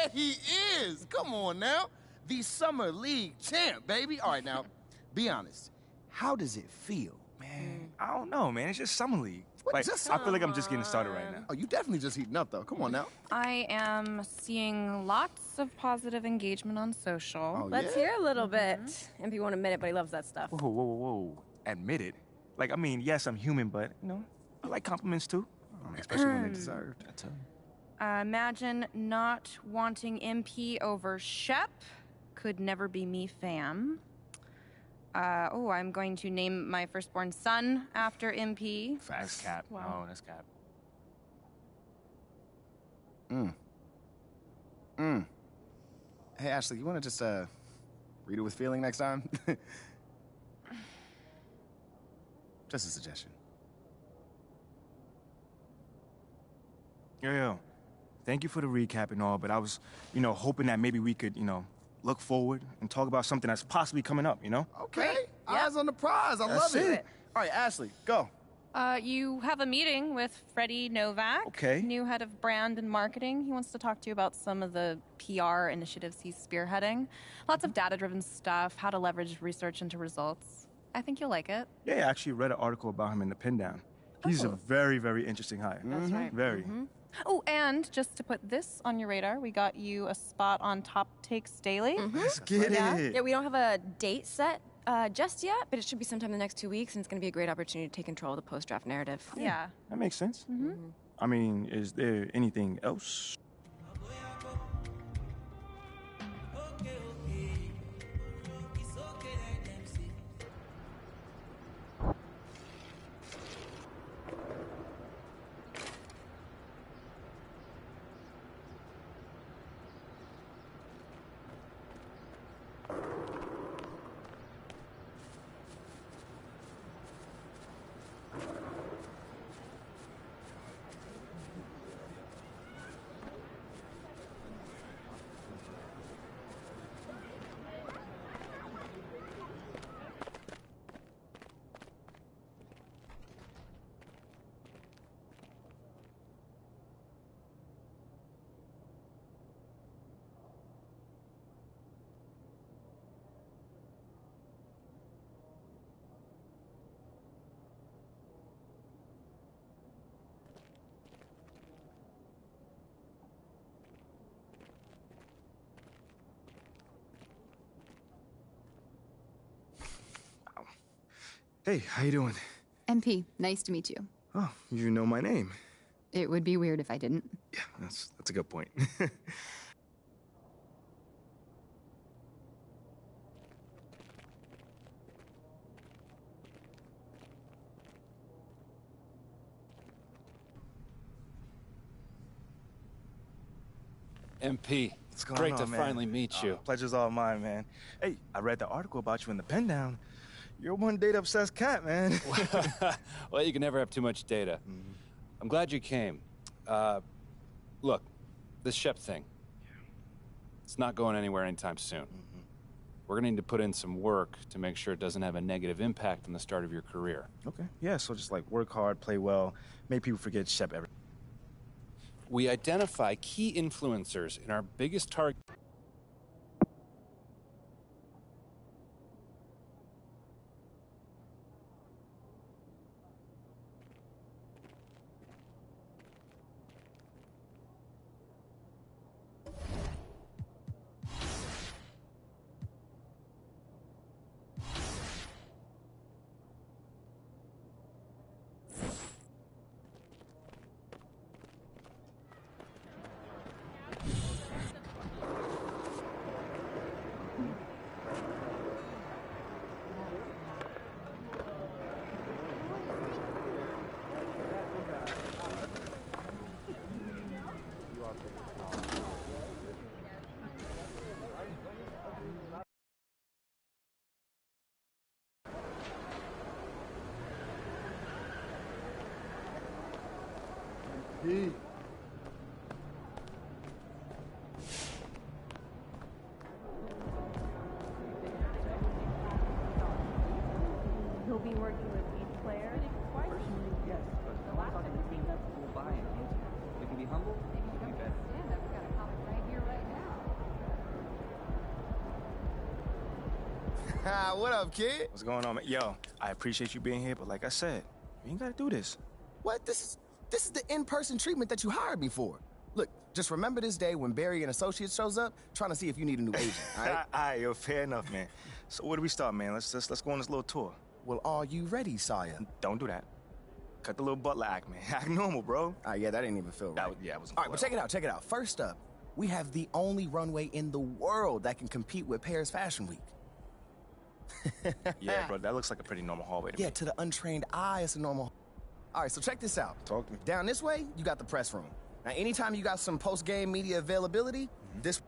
bet he is. Come on now. The Summer League champ, baby. All right, now, be honest. How does it feel? Man, I don't know, man. It's just Summer League. What, Like, just I feel like I'm just getting started right now. Oh, you definitely just heating up, though. Come on now. I am seeing lots of positive engagement on social. Oh, Let's yeah? hear a little bit. MP won't admit it, but he loves that stuff. Whoa, whoa, whoa, whoa. Admit it. Like, I mean, yes, I'm human, but, you know, I like compliments, too. Especially when they're deserved. I tell you. Imagine not wanting MP over Shep. Could never be me, fam. I'm going to name my firstborn son after MP. That's cap. Wow. No, that's cap. Hey, Ashley, you want to just, read it with feeling next time? Just a suggestion. Yo. Thank you for the recap and all, but I was, you know, hoping that maybe we could, you know, look forward and talk about something that's possibly coming up, you know? Okay. Eyes on the prize. I love it. All right, Ashley, go. You have a meeting with Freddie Novak, Okay. new head of brand and marketing. He wants to talk to you about some of the PR initiatives he's spearheading. Lots of data-driven stuff, how to leverage research into results. I think you'll like it. Yeah, I actually read an article about him in the Pin Down. He's a very, very interesting hire. That's right. Very. Oh, and just to put this on your radar, we got you a spot on Top Takes Daily. Let's get it. Yeah, we don't have a date set just yet, but it should be sometime in the next 2 weeks, and it's going to be a great opportunity to take control of the post-draft narrative. Yeah. That makes sense. I mean, is there anything else? Hey, how you doing? MP, nice to meet you. Oh, you know my name. It would be weird if I didn't. Yeah, that's a good point. MP, What's going great on, to man? finally meet you. Pleasure's all mine, man. Hey, I read the article about you in the Pen Down. You're one data-obsessed cat, man. Well, you can never have too much data. I'm glad you came. Look, this Shep thing, it's not going anywhere anytime soon. We're gonna need to put in some work to make sure it doesn't have a negative impact on the start of your career. Okay. Yeah, so just like work hard, play well, make people forget Shep every. We identify key influencers in our biggest target. He'll be working with each player. Personally, yes, but I want to talk to the team. We'll buy and it can be humble, it can be better. Stand up, we got a comic right here, right now. What up, kid? What's going on, man? Yo, I appreciate you being here, but like I said, you ain't gotta do this. What? This is the in-person treatment that you hired me for. Look, just remember this day when Barry and Associates shows up, trying to see if you need a new agent, all right? All right, yo, fair enough, man. So where do we start, man? Let's go on this little tour. Well, are you ready, Sawyer? Don't do that. Cut the little butler act, man. Act normal, bro. Yeah, that didn't even feel right. It wasn't All right, well, check it out. First up, we have the only runway in the world that can compete with Paris Fashion Week. Yeah, bro, that looks like a pretty normal hallway to me. Yeah, to the untrained eye, it's a normal. All right, so check this out. Talk to me. Down this way, you got the press room. Now, anytime you got some post-game media availability, this.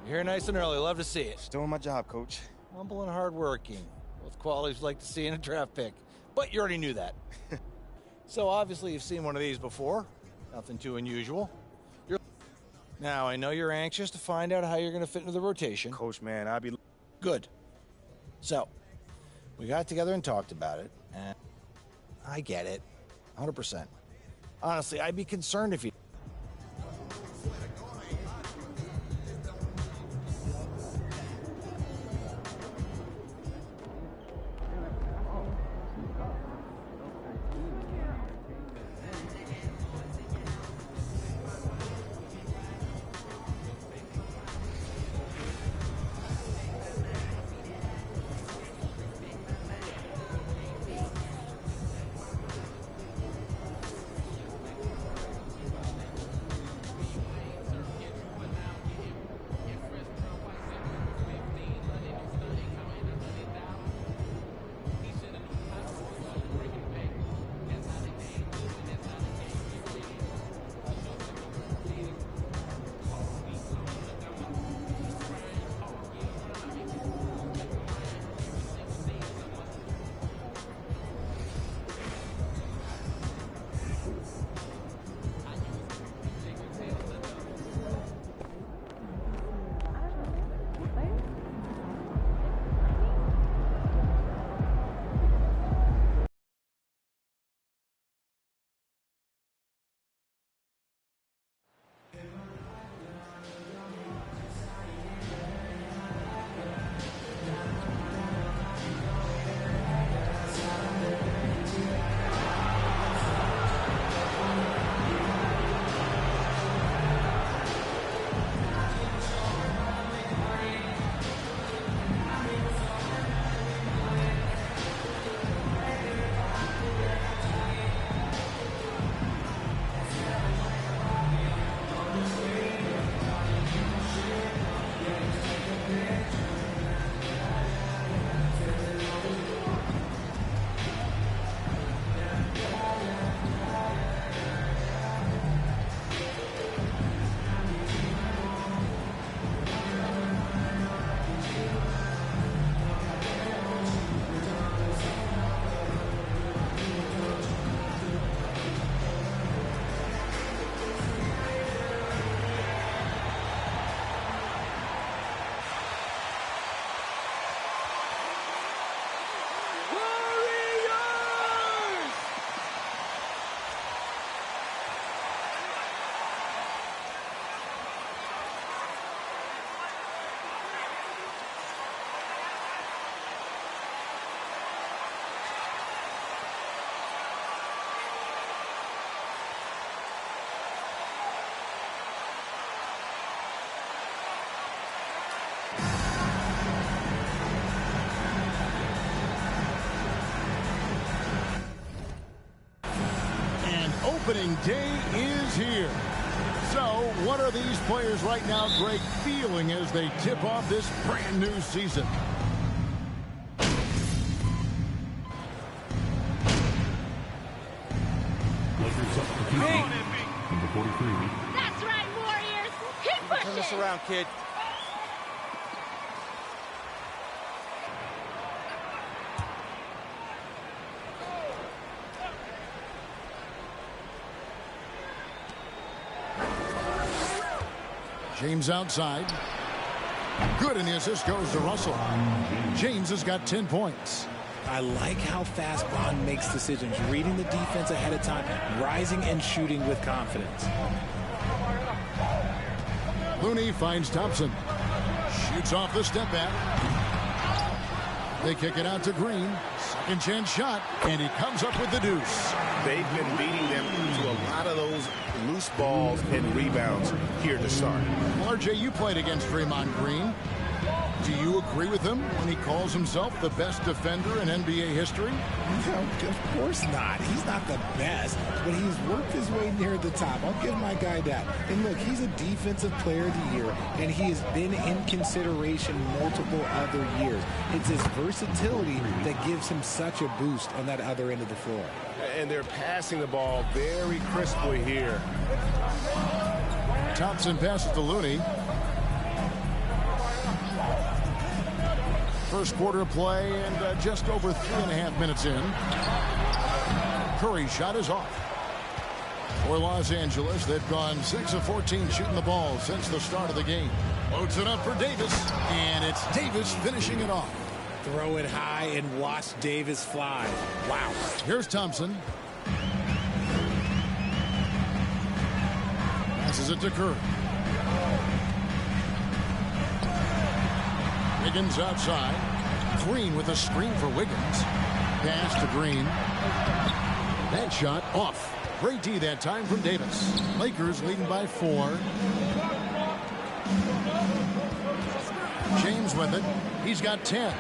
You're here nice and early. Love to see it. Just doing my job, coach. Humble and hardworking. Both qualities we like to see in a draft pick. But you already knew that. So obviously you've seen one of these before. Nothing too unusual. Now, I know you're anxious to find out how you're going to fit into the rotation. Coach, man, I'd be... Good. So, we got together and talked about it, and I get it. 100%. Honestly, I'd be concerned if you... Opening day is here. So, what are these players right now, Greg, feeling as they tip off this brand new season? Lakers up to number 43. That's right, Warriors. Keep pushing. Turn this around, kid. James outside. Good, and the assist goes to Russell. James has got 10 points. I like how fast Bond makes decisions, reading the defense ahead of time, rising and shooting with confidence. Looney finds Thompson. Shoots off the step back. They kick it out to Green. Second chance shot, and he comes up with the deuce. They've been beating them to a lot of those loose balls and rebounds here to start. Well, RJ, you played against Draymond Green. Do you agree with him when he calls himself the best defender in NBA history? No, of course not. He's not the best, but he's worked his way near the top. I'll give my guy that. And look, he's a defensive player of the year, and he has been in consideration multiple other years. It's his versatility that gives him such a boost on that other end of the floor. And they're passing the ball very crisply here. Thompson passes to Looney. First quarter of play and just over 3.5 minutes in. Curry's shot is off. For Los Angeles, they've gone 6 of 14 shooting the ball since the start of the game. Loads it up for Davis, and it's Davis finishing it off. Throw it high and watch Davis fly. Wow. Here's Thompson. Passes it to Curry. Wiggins outside. Green with a screen for Wiggins. Pass to Green. That shot off. Great D that time from Davis. Lakers leading by 4. James with it. He's got 10.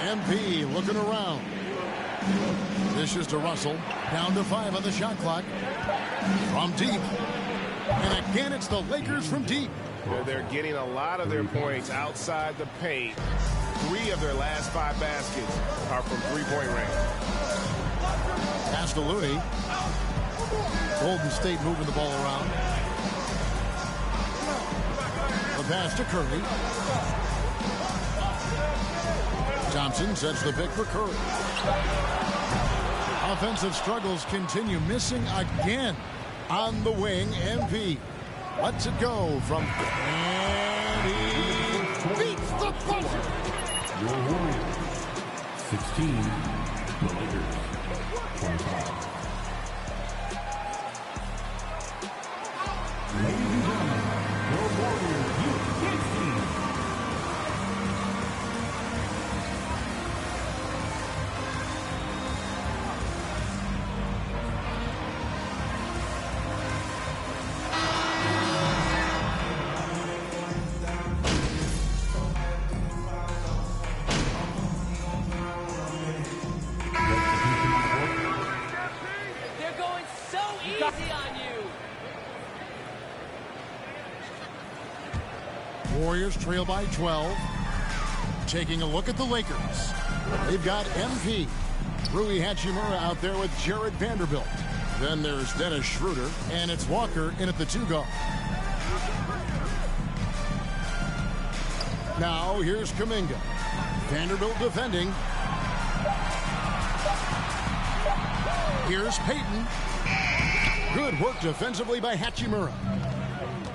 MP looking around. Dishes to Russell. Down to 5 on the shot clock. From deep. And again, it's the Lakers from deep. They're getting a lot of their points outside the paint. 3 of their last 5 baskets are from three-point range. Pass to Looney. Golden State moving the ball around. The pass to Curry. Thompson sets the pick for Curry. Offensive struggles continue, missing again. On the wing, MP lets it go from, and he beats the buzzer. Your Warriors, 16. The Lakers, 25. Ladies and gentlemen, your Warriors, U.S. team. Warriors trail by 12. Taking a look at the Lakers. They've got MP. Rui Hachimura out there with Jared Vanderbilt. Then there's Dennis Schroeder, and it's Walker in at the 2 guard. Now here's Kuminga. Vanderbilt defending. Here's Payton. Good work defensively by Hachimura.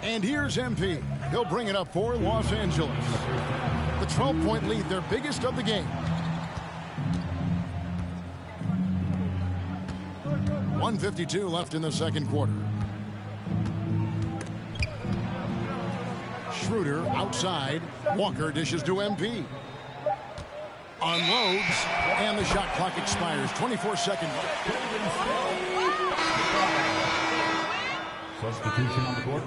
And here's MP. He'll bring it up for Los Angeles. The 12-point lead, their biggest of the game. 1:52 left in the second quarter. Schroeder outside. Walker dishes to MP. Unloads, and the shot clock expires. 24-second. Substitution on the court.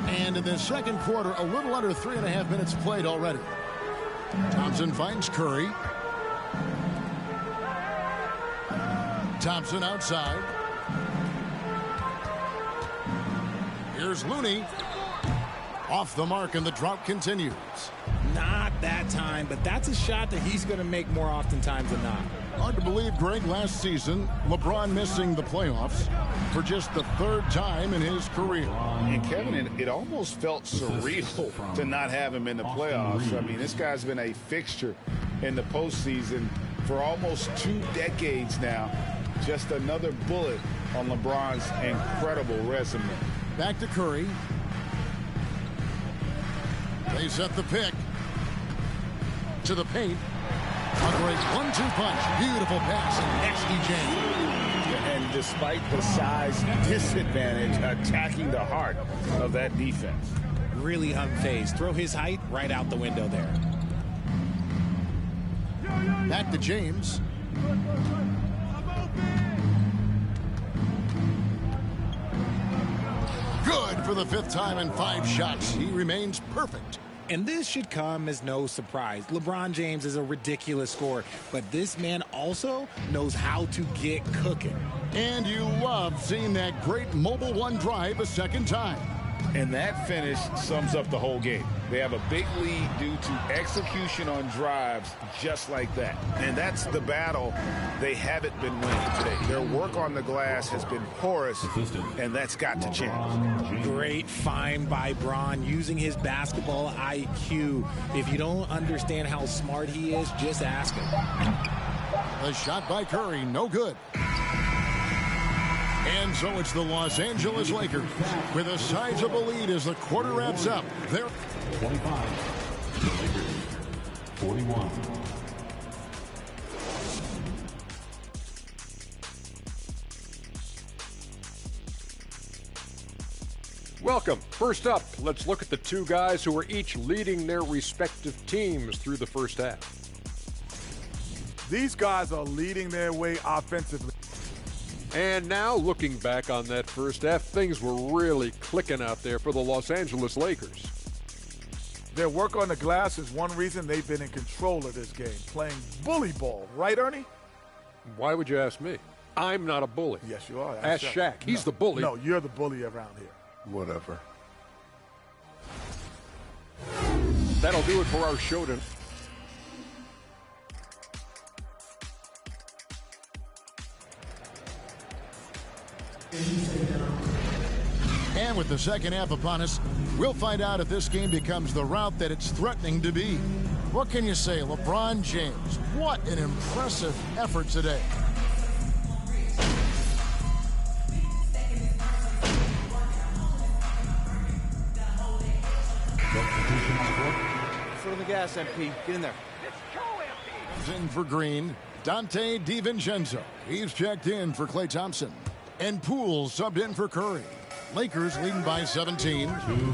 And in the second quarter, a little under 3.5 minutes played already. Thompson finds Curry. Thompson outside. Here's Looney. Off the mark, and the drought continues. not that time, but that's a shot that he's going to make more oftentimes than not. Hard to believe, Greg, last season, LeBron missing the playoffs for just the third time in his career. And Kevin, it almost felt surreal to not have him in the playoffs. I mean, this guy's been a fixture in the postseason for almost 2 decades now. Just another bullet on LeBron's incredible resume. Back to Curry. They set the pick. To the paint. A great 1-2 punch. Beautiful pass. Nasty jam. And despite the size disadvantage, attacking the heart of that defense. Really unfazed. Throw his height right out the window there. Back to James. Good for the 5th time in 5 shots. He remains perfect. And this should come as no surprise. LeBron James is a ridiculous scorer, but this man also knows how to get cooking. And you love seeing that great mobile one drive a second time. And that finish sums up the whole game. They have a big lead due to execution on drives just like that. And that's the battle they haven't been winning today. Their work on the glass has been porous, and that's got to change. Great find by Bron using his basketball IQ. If you don't understand how smart he is, just ask him. A shot by Curry, no good. And so it's the Los Angeles Lakers with a sizable lead as the quarter wraps up. They're 25. The Lakers, 41. Welcome. First up, let's look at the 2 guys who are each leading their respective teams through the first half. These guys are leading their way offensively. And now, looking back on that first half, things were really clicking out there for the Los Angeles Lakers. Their work on the glass is one reason they've been in control of this game, playing bully ball. Right, Ernie? Why would you ask me? I'm not a bully. Yes, you are. Ask Shaq. He's the bully. No, you're the bully around here. Whatever. That'll do it for our show tonight. And with the second half upon us, we'll find out if this game becomes the route that it's threatening to be. What can you say, LeBron James? What an impressive effort today. Foot on the gas, MP. Get in there. In for Green, Dante DiVincenzo. He's checked in for Klay Thompson. And Poole subbed in for Curry. Lakers leading by 17.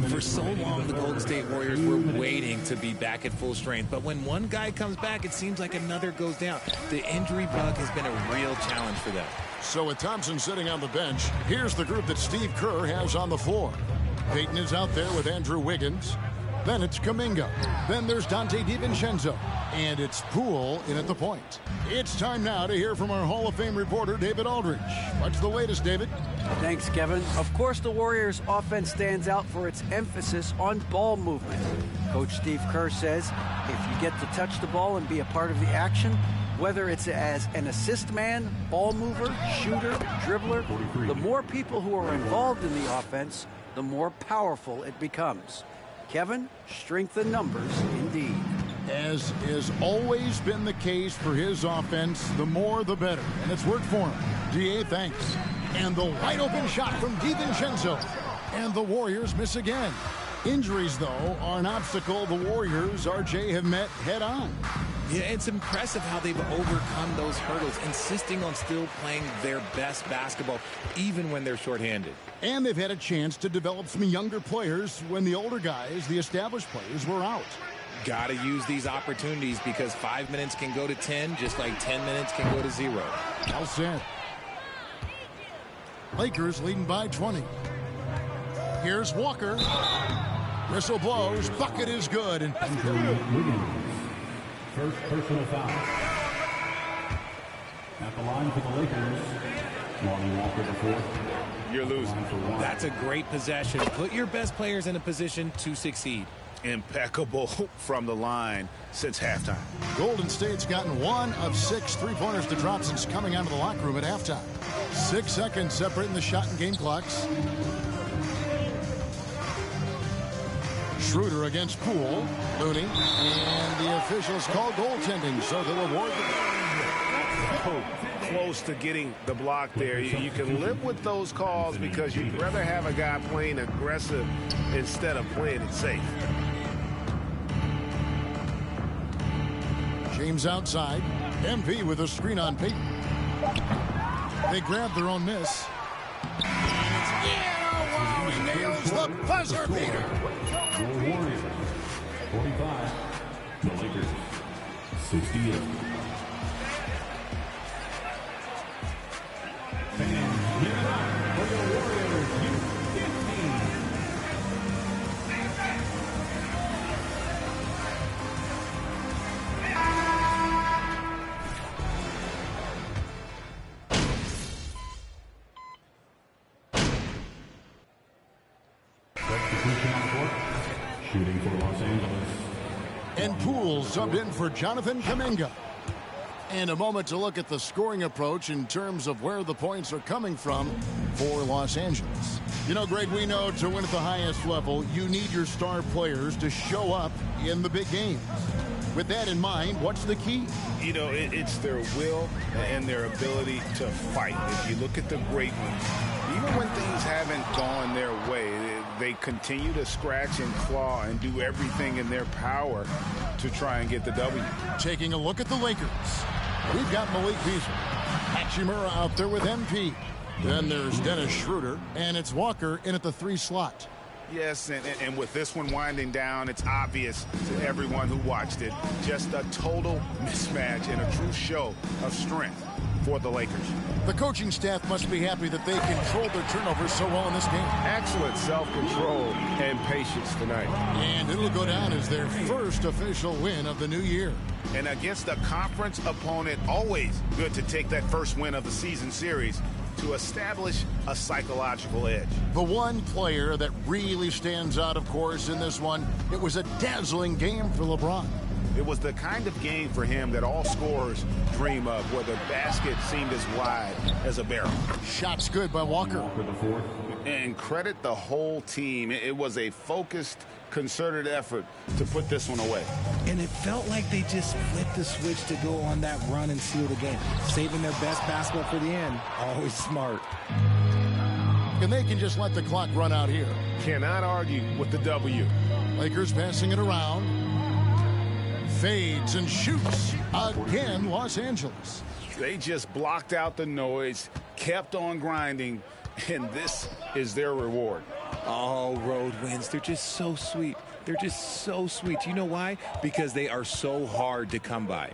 For so long, the Golden State Warriors were waiting to be back at full strength. But when one guy comes back, it seems like another goes down. The injury bug has been a real challenge for them. So with Thompson sitting on the bench, here's the group that Steve Kerr has on the floor. Payton is out there with Andrew Wiggins. Then it's Kuminga. Then there's Dante DiVincenzo. And it's Poole in at the point. It's time now to hear from our Hall of Fame reporter, David Aldridge. What's the latest, David? Thanks, Kevin. Of course, the Warriors' offense stands out for its emphasis on ball movement. Coach Steve Kerr says, if you get to touch the ball and be a part of the action, whether it's as an assist man, ball mover, shooter, dribbler, the more people who are involved in the offense, the more powerful it becomes. Kevin, strength in numbers, indeed. As has always been the case for his offense, the more the better. And it's worked for him. D.A., thanks. And the wide open shot from DiVincenzo. And the Warriors miss again. Injuries, though, are an obstacle the Warriors, RJ, have met head on. Yeah, it's impressive how they've overcome those hurdles, insisting on still playing their best basketball, even when they're shorthanded. And they've had a chance to develop some younger players when the older guys, the established players, were out. Got to use these opportunities because 5 minutes can go to 10, just like 10 minutes can go to 0. Well said. Lakers leading by 20. Here's Walker. Whistle blows. Bucket is good. And first personal foul. At the line for the Lakers, Lonnie Walker, the fourth. you're losing. That's a great possession. Put your best players in a position to succeed. Impeccable from the line since halftime. Golden State's gotten 1 of 6 3-pointers to drop since coming out of the locker room at halftime. 6 seconds separating the shot and game clocks. Schroeder against Poole. Looney. And the officials call goaltending, so they'll award Close to getting the block there. You can live with those calls because you'd rather have a guy playing aggressive instead of playing it safe. James outside. MP with a screen on Peyton. They grab their own miss. Wow, he nails the buzzer beater. The Warriors, 45. The Lakers, 68. And give it up for the Warriors, U15. Substitution on court. Shooting for Los Angeles. And Poole subbed in for Jonathan Kuminga. And a moment to look at the scoring approach in terms of where the points are coming from for Los Angeles. You know, Greg, we know to win at the highest level, you need your star players to show up in the big games. With that in mind, what's the key? You know, it's their will and their ability to fight. If you look at the great ones, even when things haven't gone their way, they continue to scratch and claw and do everything in their power to try and get the W. Taking a look at the Lakers. We've got Malik Beasley. Hachimura out there with MP. Then there's Dennis Schroeder, and it's Walker in at the 3 slot. Yes, and with this one winding down, it's obvious to everyone who watched it. Just a total mismatch and a true show of strength for the Lakers. The coaching staff must be happy that they controlled their turnovers so well in this game. Excellent self-control and patience tonight. And it'll go down as their first official win of the new year. And against a conference opponent, always good to take that first win of the season series to establish a psychological edge. The one player that really stands out, of course, in this one, it was a dazzling game for LeBron. It was the kind of game for him that all scorers dream of, where the basket seemed as wide as a barrel. Shots good by Walker. And credit the whole team. It was a focused, concerted effort to put this one away. And it felt like they just flipped the switch to go on that run and seal the game. Saving their best basketball for the end. Always smart. And they can just let the clock run out here. Cannot argue with the W. Lakers passing it around. Fades and shoots. Again, Los Angeles. They just blocked out the noise, kept on grinding, and this is their reward. All road wins. They're just so sweet. They're just so sweet. You know why? Because they are so hard to come by.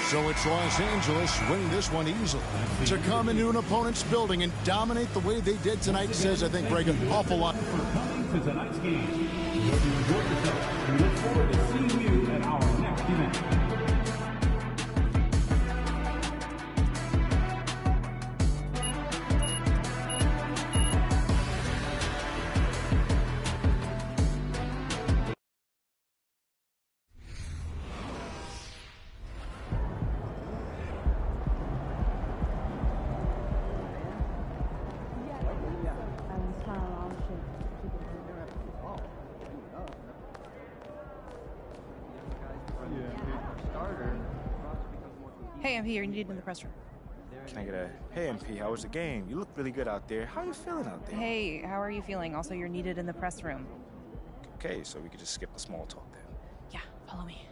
So it's Los Angeles winning this one easily. To come into an opponent's building and dominate the way they did tonight says, I think, Greg, an awful lot. To tonight's game. We look forward to seeing you at our next event. Hey, MP, you're needed in the press room. Can I get a, hey MP, how was the game? You look really good out there. How are you feeling out there? Hey, how are you feeling? Also, you're needed in the press room. Okay, so we could just skip the small talk then. Yeah, follow me.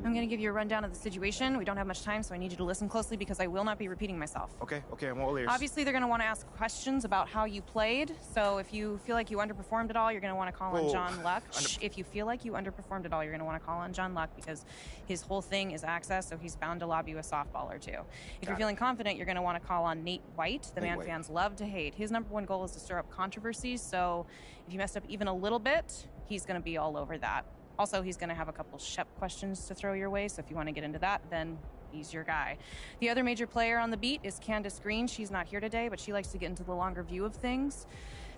I'm going to give you a rundown of the situation. We don't have much time, so I need you to listen closely because I will not be repeating myself. Okay, I'm all ears. Obviously, they're going to want to ask questions about how you played. So if you feel like you underperformed at all, you're going to want to call on John Luck. If you feel like you underperformed at all, you're going to want to call on John Luck because his whole thing is access, so he's bound to lob you a softball or two. If you're feeling confident, you're going to want to call on Nate White, the man fans love to hate. His number one goal is to stir up controversies, so if you messed up even a little bit, he's going to be all over that. Also, he's going to have a couple Shep questions to throw your way, so if you want to get into that, then he's your guy. The other major player on the beat is Candace Green. She's not here today, but she likes to get into the longer view of things,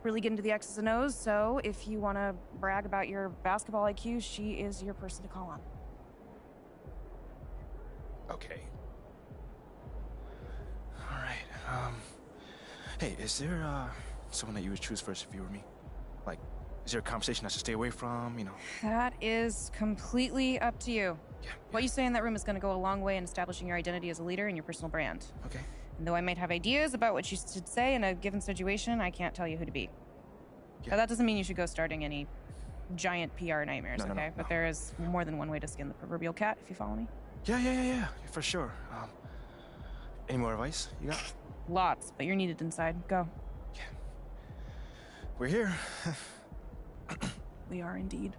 really get into the X's and O's, so if you want to brag about your basketball IQ, she is your person to call on. Okay. All right. Hey, is there someone that you would choose first if you were me? Like, is there a conversation I should stay away from? You know. That is completely up to you. Yeah. What you say in that room is going to go a long way in establishing your identity as a leader and your personal brand. Okay. And though I might have ideas about what you should say in a given situation, I can't tell you who to be. Yeah. But that doesn't mean you should go starting any giant PR nightmares, No, okay? But there is more than one way to skin the proverbial cat, if you follow me. Yeah, for sure. Any more advice you got? Lots, but you're needed inside. Go. Yeah. We're here. We are indeed.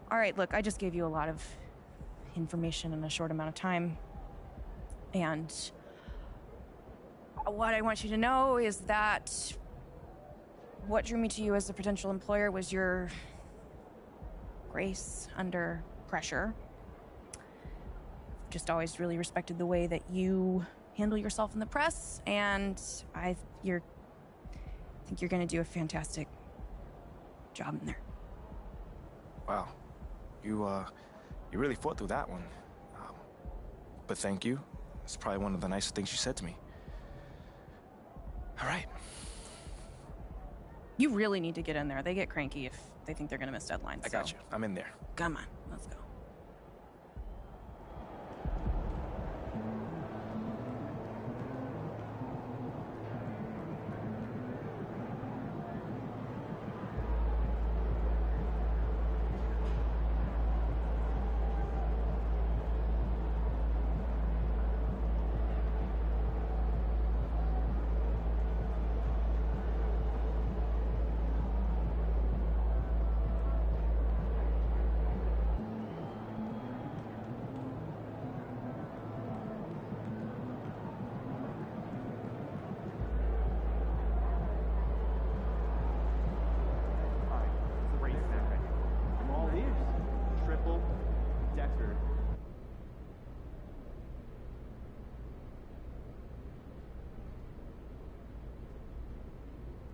All right, look, I just gave you a lot of information in a short amount of time. And what I want you to know is that what drew me to you as a potential employer was your grace under pressure. Just always really respected the way that you handle yourself in the press, and I think you're going to do a fantastic job in there. Wow. You really fought through that one. But thank you. It's probably one of the nicest things you said to me. All right. You really need to get in there. They get cranky if they think they're going to miss deadlines. I got you. I'm in there. Come on, let's go.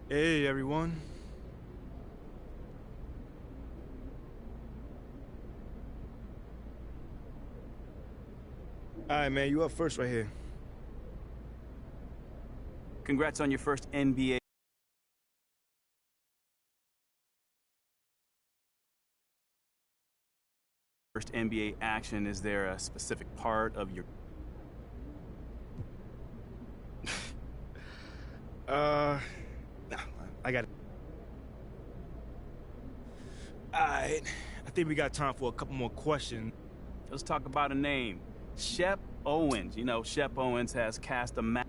Hey, everyone. All right, man, you up first right here. Congrats on your first NBA. First NBA action. Is there a specific part of your... I got it. All right. I think we got time for a couple more questions. Let's talk about a name. Shep Owens. You know, Shep Owens has cast a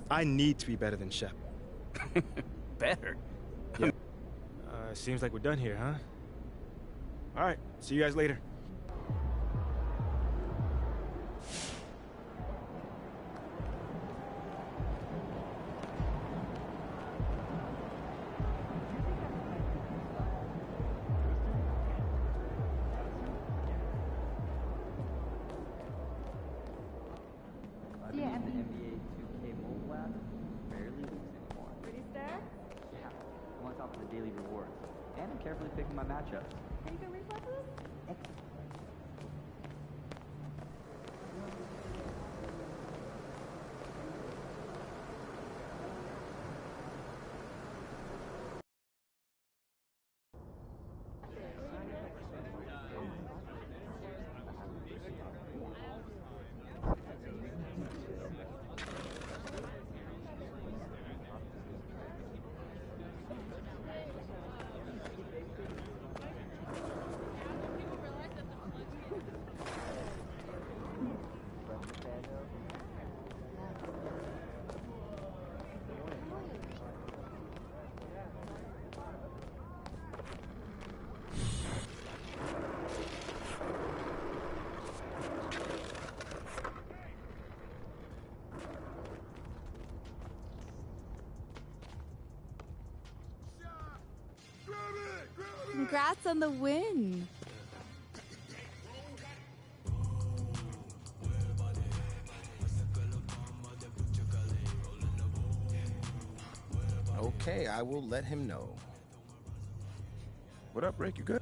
I need to be better than Shep. Better? Yeah. Seems like we're done here, huh? All right. See you guys later. Daily rewards. And I'm carefully picking my matchups. Any good reflexes? Excellent. Congrats on the win. Okay, I will let him know. What up, Rick? You good?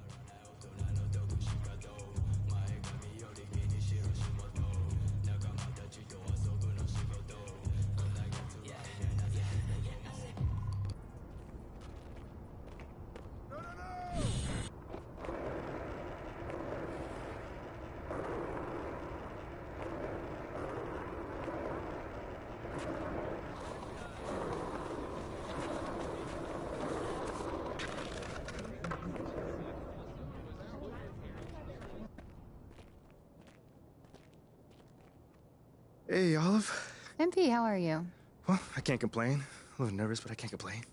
Hey, Olive. MP, how are you? Well, I can't complain. A little nervous, but I can't complain.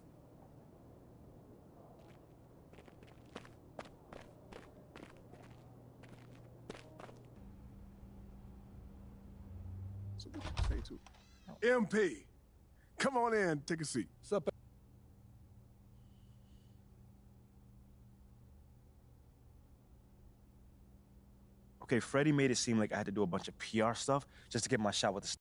So what you say to MP, come on in, take a seat. What's up? Okay, Freddie made it seem like I had to do a bunch of PR stuff just to get my shot with the...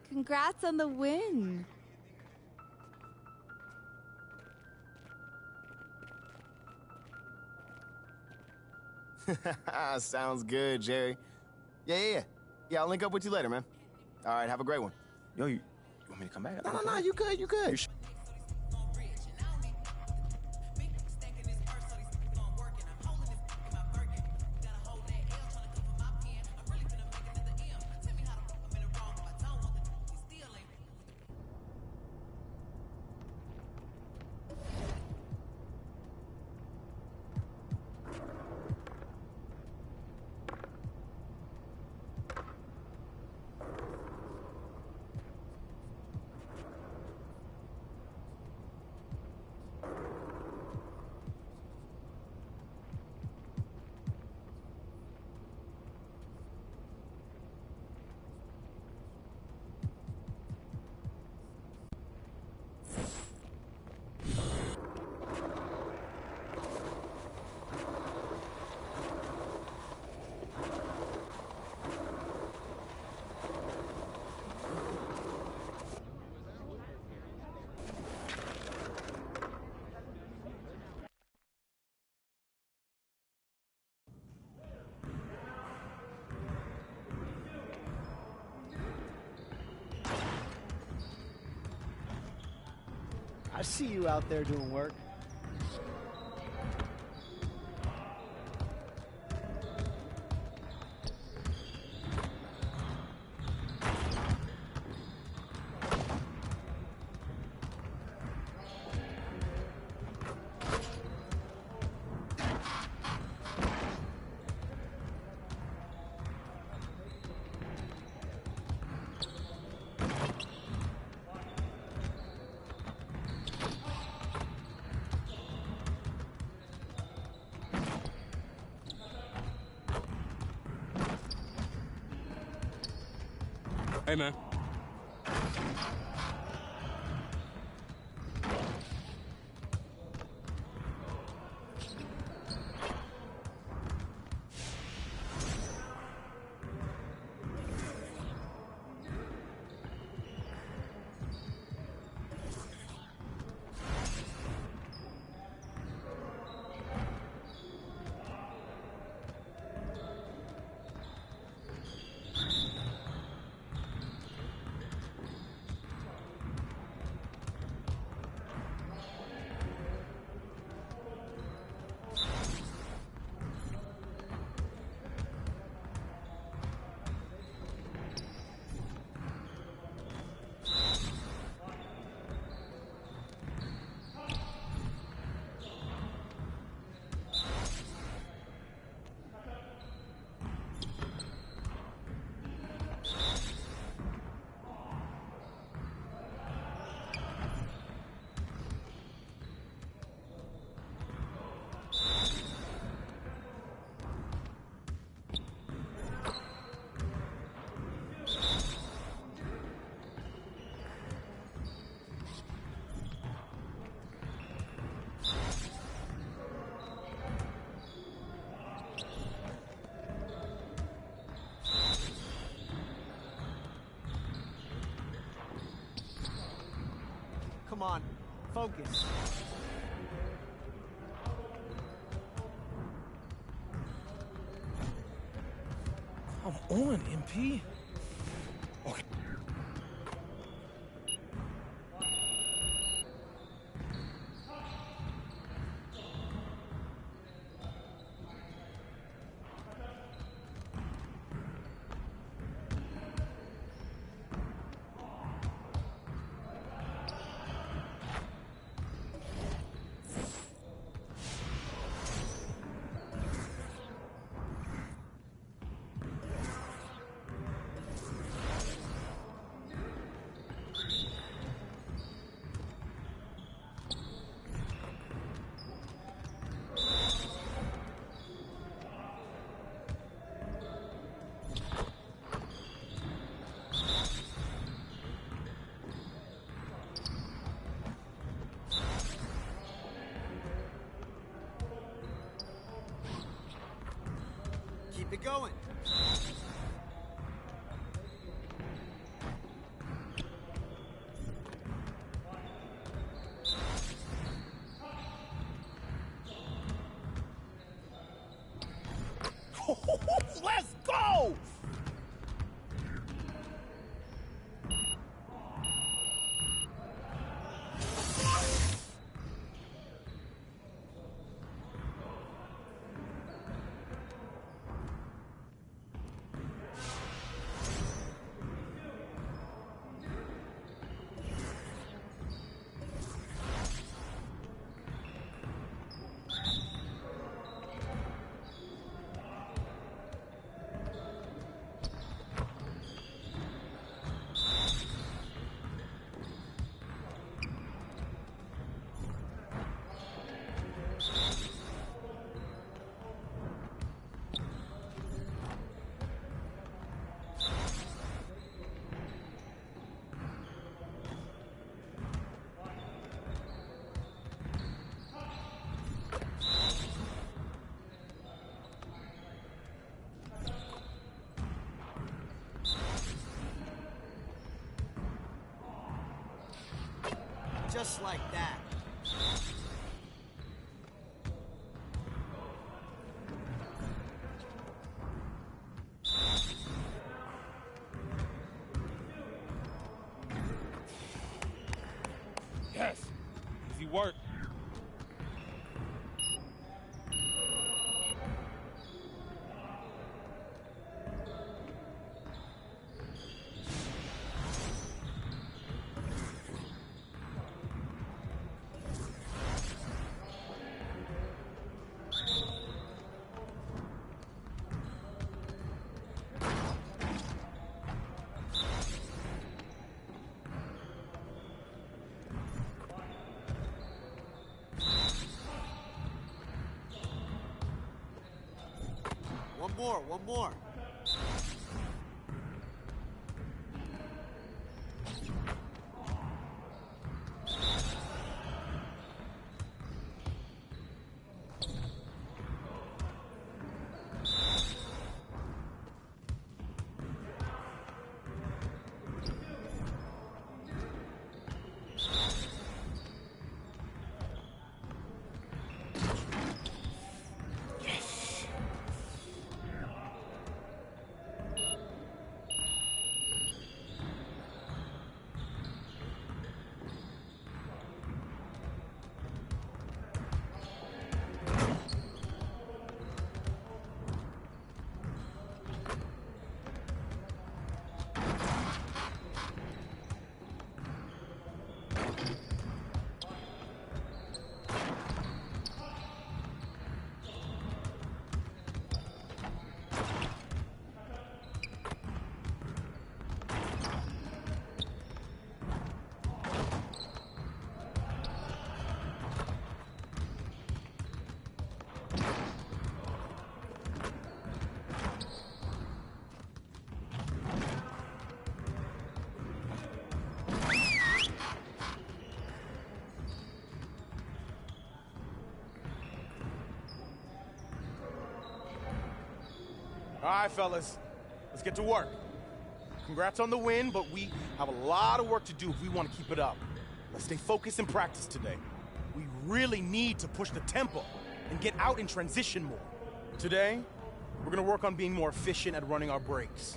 Congrats on the win. Sounds good, Jerry. Yeah. I'll link up with you later, man. All right, have a great one. Yo, you want me to come back? No, you good, you good. I see you out there doing work. Hey, man. Come on. Focus. Come on, MP. Okay. Keep it going. Let's go! Just like that. Yes. Easy work. One more. All right, fellas, let's get to work. Congrats on the win, but we have a lot of work to do if we want to keep it up. Let's stay focused in practice today. We really need to push the tempo and get out in transition more. Today, we're gonna work on being more efficient at running our breaks.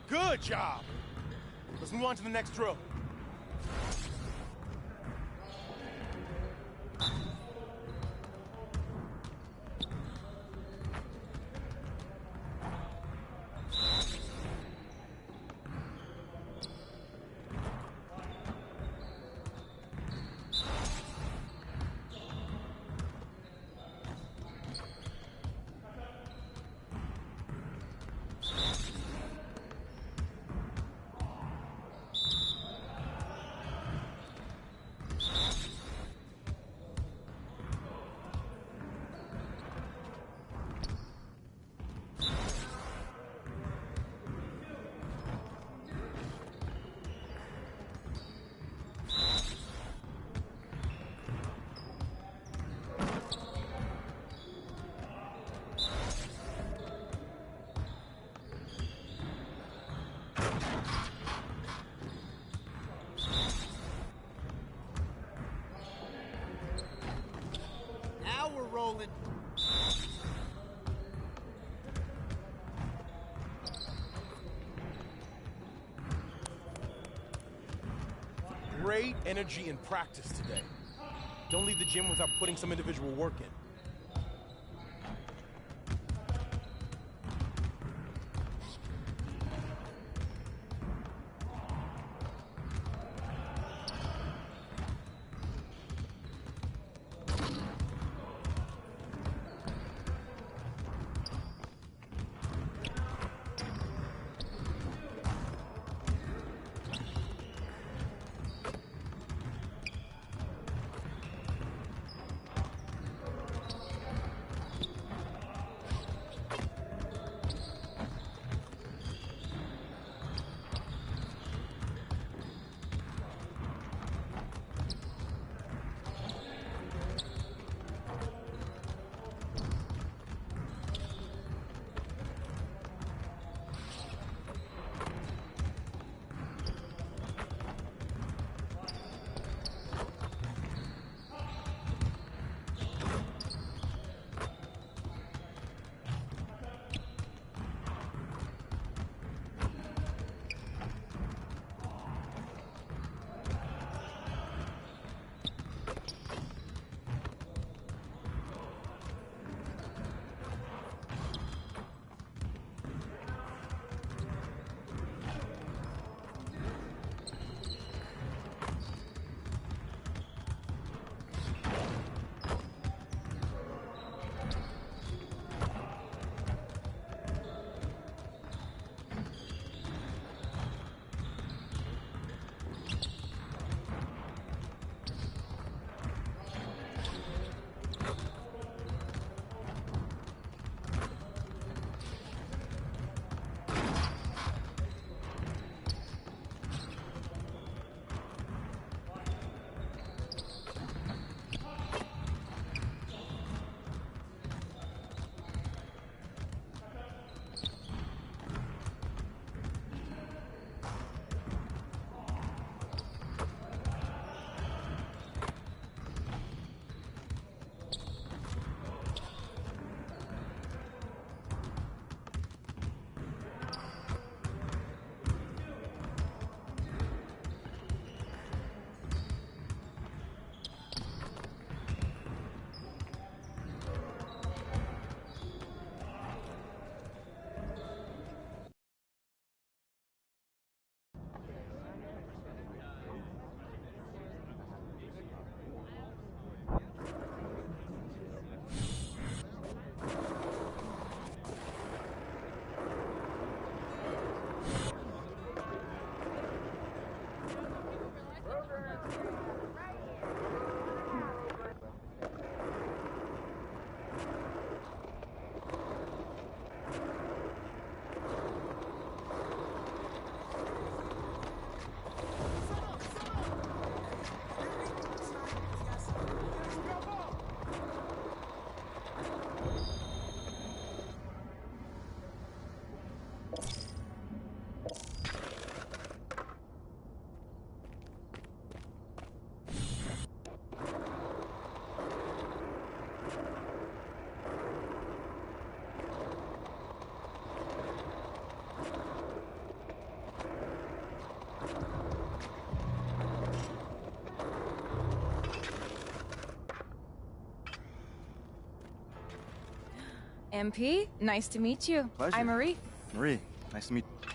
Good job. Let's move on to the next drill. Now we're rolling. Great energy in practice today. Don't leave the gym without putting some individual work in. MP, nice to meet you. Pleasure. I'm Marie. Marie, nice to meet you.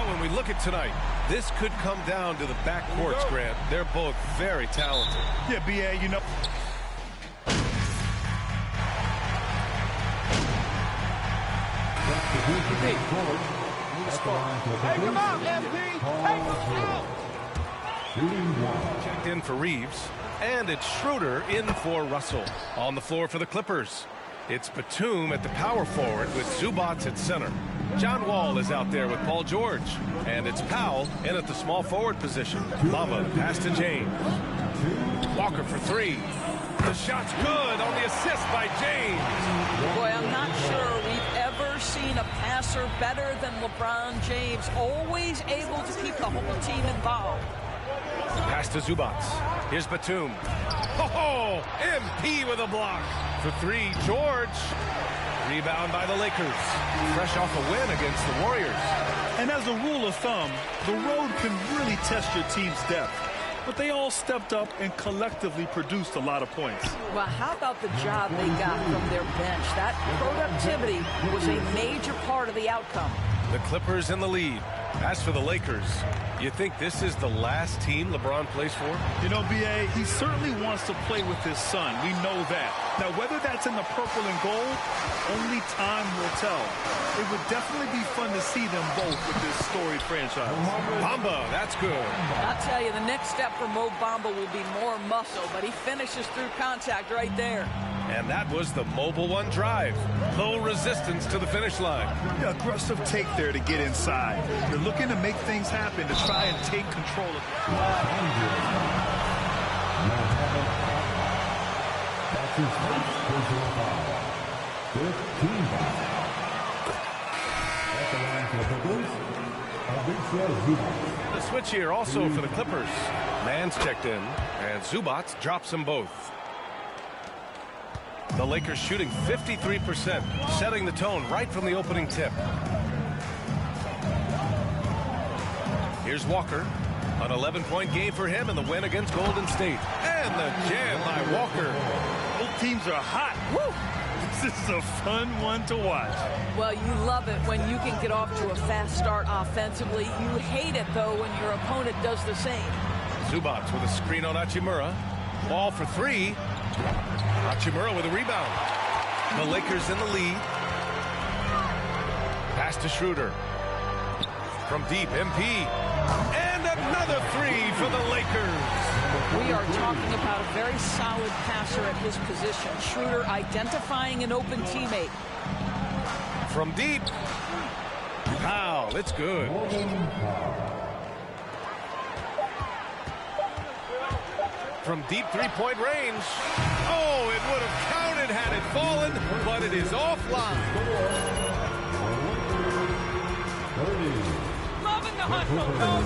When we look at tonight, this could come down to the backcourts, Grant. They're both very talented. Yeah, B.A., you know. Take him out, MP! Take him out! Checked in for Reeves, and it's Schroeder in for Russell. On the floor for the Clippers, it's Batum at the power forward with Zubac at center. John Wall is out there with Paul George, and it's Powell in at the small forward position. Lava pass to James. Walker for three. The shot's good on the assist by James. Boy, I'm not sure we passer better than LeBron James, always able to keep the whole team involved. Pass to Zubac. Here's Batum. Oh, MP with a block. For three, George. Rebound by the Lakers. Fresh off a win against the Warriors. And as a rule of thumb, the road can really test your team's depth. But they all stepped up and collectively produced a lot of points. Well, how about the job they got from their bench? That productivity was a major part of the outcome. The Clippers in the lead. As for the Lakers, you think this is the last team LeBron plays for? You know, B.A., he certainly wants to play with his son. We know that. Now, whether that's in the purple and gold, only time will tell. It would definitely be fun to see them both with this storied franchise. Bamba, that's good. I'll tell you, the next step for Mo Bamba will be more muscle, but he finishes through contact right there. And that was the Mobile One drive. Low resistance to the finish line. Yeah, aggressive take there to get inside. They're looking to make things happen to try and take control of it. That's his first personal foul. 15 foul. At the line for the Clippers, Ivica Zubac. The switch here also for the Clippers. Mann's checked in, and Zubac drops them both. The Lakers shooting 53%, setting the tone right from the opening tip. Here's Walker. An 11-point game for him in the win against Golden State. And the jam by Walker. Both teams are hot. Woo! This is a fun one to watch. Well, you love it when you can get off to a fast start offensively. You hate it, though, when your opponent does the same. Zubac with a screen on Hachimura. Ball for three. Hachimura with a rebound. The Lakers in the lead. Pass to Schroeder. From deep, MP. And another three for the Lakers. We are talking about a very solid passer at his position. Schroeder identifying an open teammate. From deep. Wow, it's good. From deep three-point range. Oh, it would have counted had it fallen, but it is offline. Loving the hustle, coach.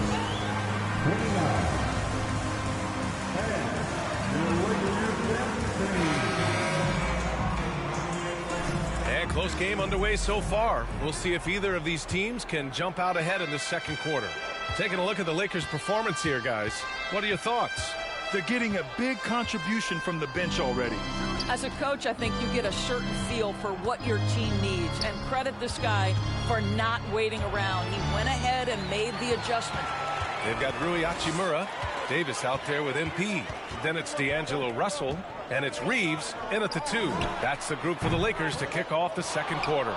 29. And close game underway so far. We'll see if either of these teams can jump out ahead in the second quarter. Taking a look at the Lakers' performance here, guys. What are your thoughts? They're getting a big contribution from the bench already. As a coach, I think you get a certain feel for what your team needs, and credit this guy for not waiting around. He went ahead and made the adjustment. They've got Rui Hachimura, Davis out there with MP. Then it's D'Angelo Russell, and it's Reeves in at the two. That's the group for the Lakers to kick off the second quarter.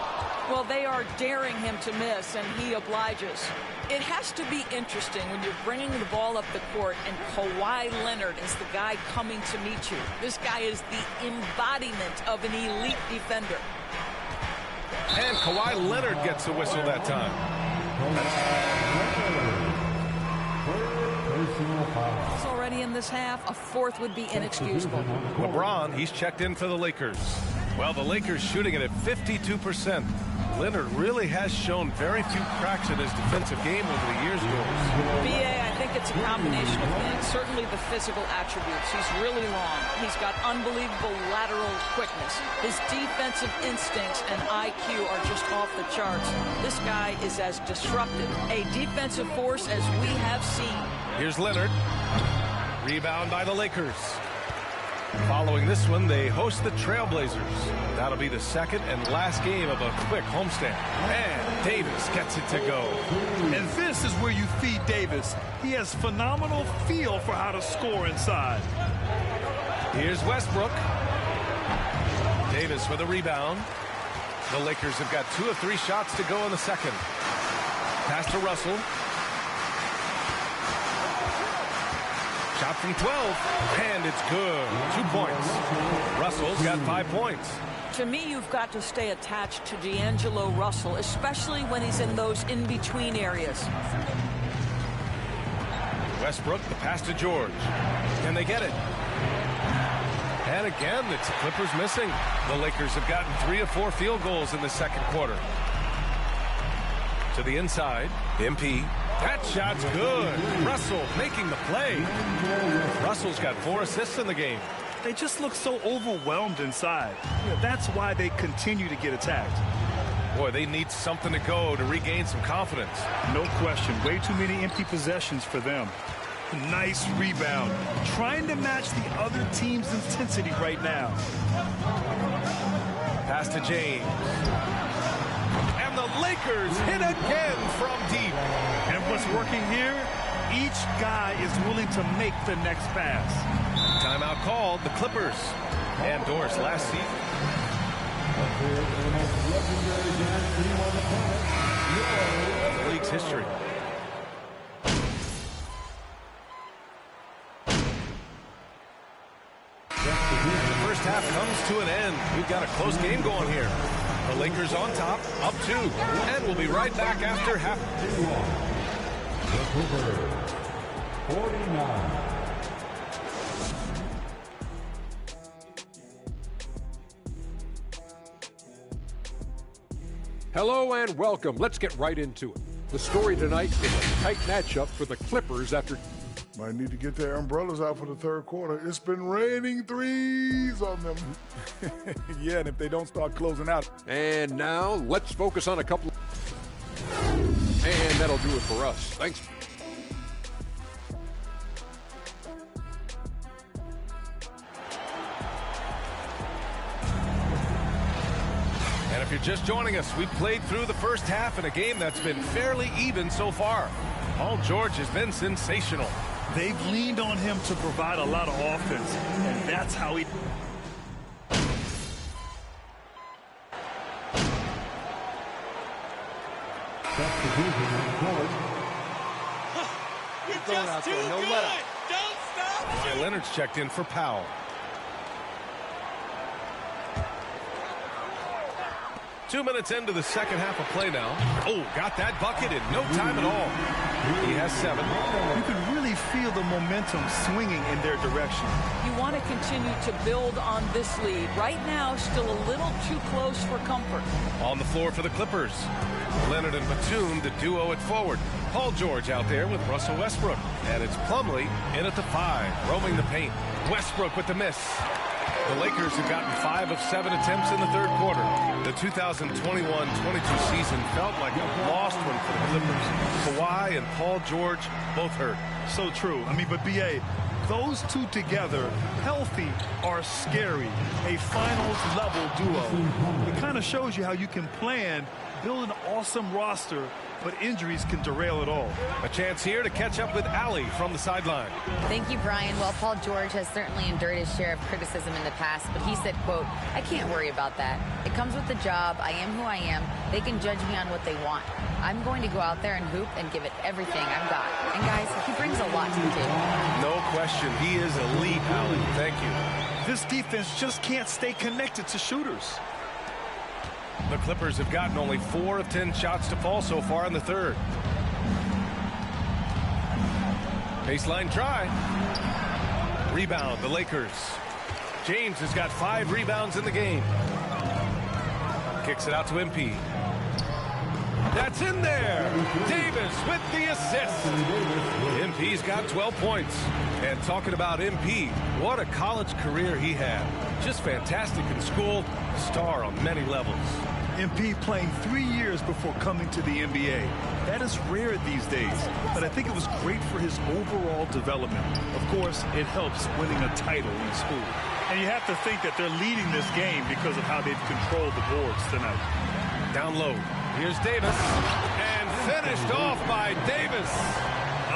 Well, they are daring him to miss, and he obliges. It has to be interesting when you're bringing the ball up the court and Kawhi Leonard is the guy coming to meet you. This guy is the embodiment of an elite defender. And Kawhi Leonard gets a whistle that time. He's already in this half. A fourth would be inexcusable. LeBron, he's checked in for the Lakers. Well, the Lakers shooting it at 52%. Leonard really has shown very few cracks in his defensive game over the years, Wills. B.A., I think it's a combination of things. Certainly the physical attributes. He's really long. He's got unbelievable lateral quickness. His defensive instincts and IQ are just off the charts. This guy is as disruptive a defensive force as we have seen. Here's Leonard. Rebound by the Lakers. Following this one, they host the Trailblazers. That'll be the second and last game of a quick homestand. And Davis gets it to go. And this is where you feed Davis. He has phenomenal feel for how to score inside. Here's Westbrook. Davis with a rebound. The Lakers have got 2 of 3 shots to go in the second. Pass to Russell. Shot from 12, and it's good. 2 points. Russell's got 5 points. To me, you've got to stay attached to D'Angelo Russell, especially when he's in those in-between areas. Westbrook, the pass to George. Can they get it? And again, it's the Clippers missing. The Lakers have gotten 3 of 4 field goals in the second quarter. To the inside, MP. That shot's good. Russell making the play. Russell's got 4 assists in the game. They just look so overwhelmed inside. That's why they continue to get attacked. Boy, they need something to go to regain some confidence. No question. Way too many empty possessions for them. Nice rebound. Trying to match the other team's intensity right now. Pass to James. And the Lakers hit again from deep. And what's working here? Each guy is willing to make the next pass. Timeout called. The Clippers. Endorsed last season. The league's history. The first half comes to an end. We've got a close game going here. The Lakers on top, up 2. And we'll be right back after half. The Clippers, 49. Hello and welcome. Let's get right into it. The story tonight is a tight matchup for the Clippers after... Might need to get their umbrellas out for the third quarter. It's been raining threes on them. Yeah, and if they don't start closing out. And now, let's focus on a couple... And that'll do it for us. Thanks. And if you're just joining us, we've played through the first half in a game that's been fairly even so far. Paul George has been sensational. They've leaned on him to provide a lot of offense, and that's how he... You're just too good! Don't stop! Kawhi Leonard's checked in for Powell. Two minutes into the second half of play now. Oh, got that bucket in no time at all. He has 7. You can really feel the momentum swinging in their direction. You want to continue to build on this lead. Right now, still a little too close for comfort. On the floor for the Clippers. Leonard and Batum, the duo at forward. Paul George out there with Russell Westbrook. And it's Plumlee in at the 5, roaming the paint. Westbrook with the miss. The Lakers have gotten 5 of 7 attempts in the third quarter. The 2021-22 season felt like a lost one for the Clippers. Kawhi and Paul George both hurt. So true. I mean, but B.A., those two together, healthy, are scary. A finals-level duo. It kind of shows you how you can plan, build an awesome roster, but injuries can derail it all. A chance here to catch up with Allie from the sideline. Thank you, Brian. Well, Paul George has certainly endured his share of criticism in the past, but he said, quote, "I can't worry about that. It comes with the job. I am who I am. They can judge me on what they want. I'm going to go out there and hoop and give it everything I've got." And guys, he brings a lot to the table. No question. He is elite, Allie. Thank you. This defense just can't stay connected to shooters. The Clippers have gotten only 4 of 10 shots to fall so far in the third. Baseline try. Rebound, the Lakers. James has got 5 rebounds in the game. Kicks it out to MP. That's in there. Davis with the assist. MP's got 12 points. And talking about MP, what a college career he had. Just fantastic in school, star on many levels. MP playing 3 years before coming to the NBA. That is rare these days, but I think it was great for his overall development. Of course, it helps winning a title in school. And you have to think that they're leading this game because of how they've controlled the boards tonight. Down low. Here's Davis. And finished off by Davis.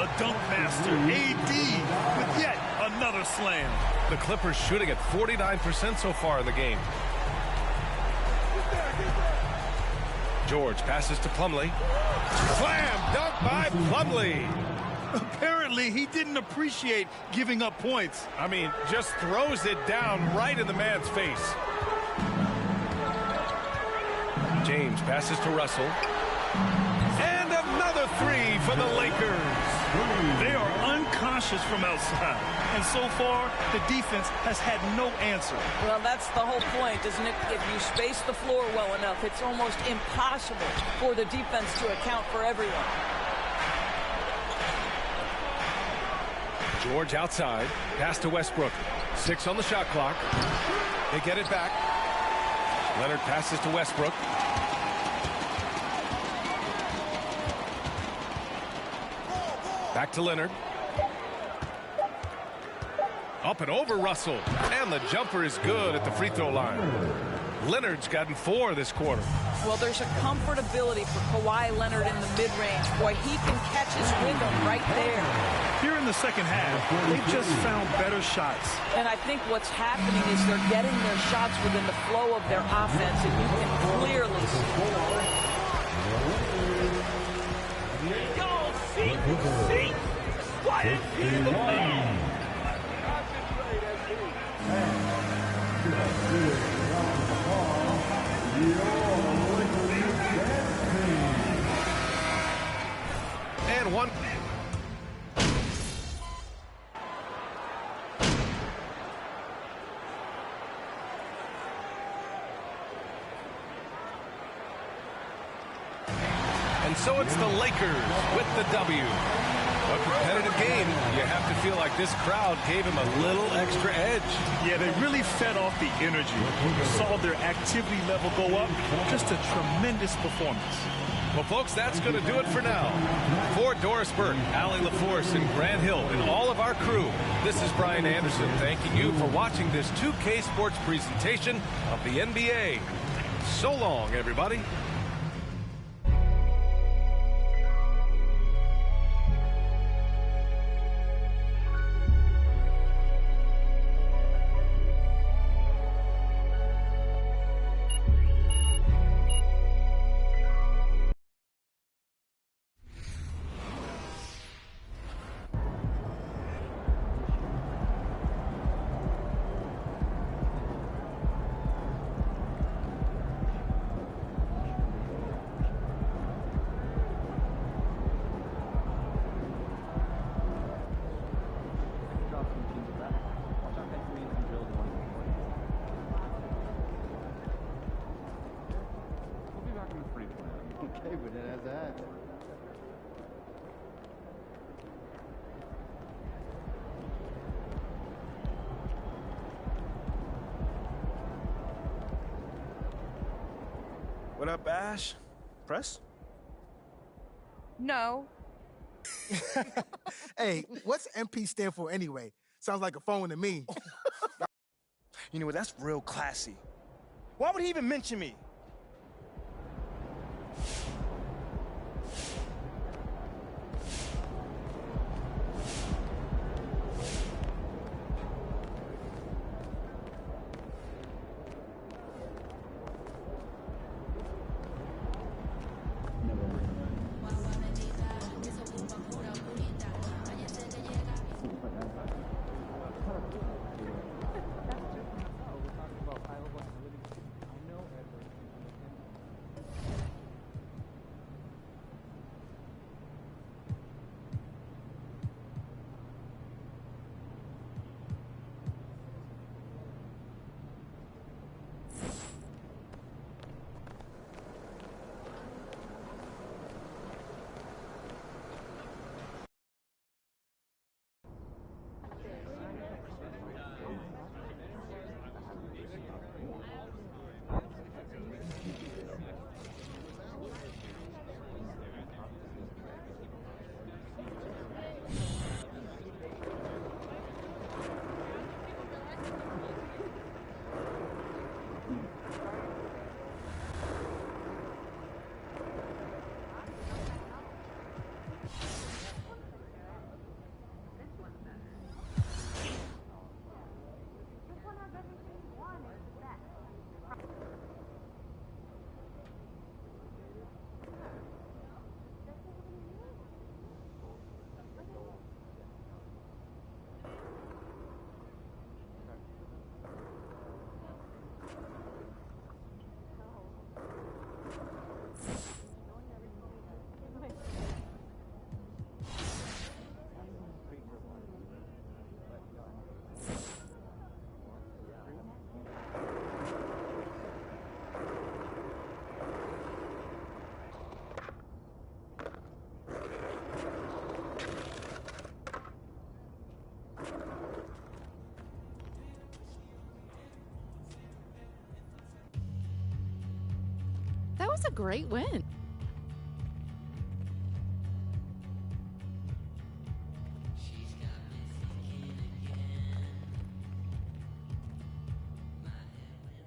A dunk master, AD, with yet another slam. The Clippers shooting at 49% so far in the game. George passes to Plumlee. Slam dunk by Plumlee. Apparently, he didn't appreciate giving up points. I mean, just throws it down right in the man's face. James passes to Russell. And another 3 for the Lakers. They are unconscious from outside. And so far, the defense has had no answer. Well, that's the whole point, isn't it? If you space the floor well enough, it's almost impossible for the defense to account for everyone. George outside. Pass to Westbrook. 6 on the shot clock. They get it back. Leonard passes to Westbrook. Back to Leonard. Up and over Russell. And the jumper is good at the free throw line. Leonard's gotten 4 this quarter. Well, there's a comfortability for Kawhi Leonard in the mid-range. Boy, he can catch his rhythm right there. Here in the second half, they've just found better shots. And I think what's happening is they're getting their shots within the flow of their offense, and you can clearly see. Quiet, he's the man. And one. And so it's the Lakers with the W. A competitive game. You have to feel like this crowd gave him a little extra edge. Yeah, they really fed off the energy. You saw their activity level go up. Just a tremendous performance. Well, folks, that's going to do it for now. For Doris Burke, Allie LaForce, and Grant Hill, and all of our crew, this is Brian Anderson thanking you for watching this 2K Sports presentation of the NBA. So long, everybody. Okay, but it has that. What up, Ash? Press? No. Hey, what's MP stand for anyway? Sounds like a phone to me. You know what? That's real classy. Why would he even mention me? a great win.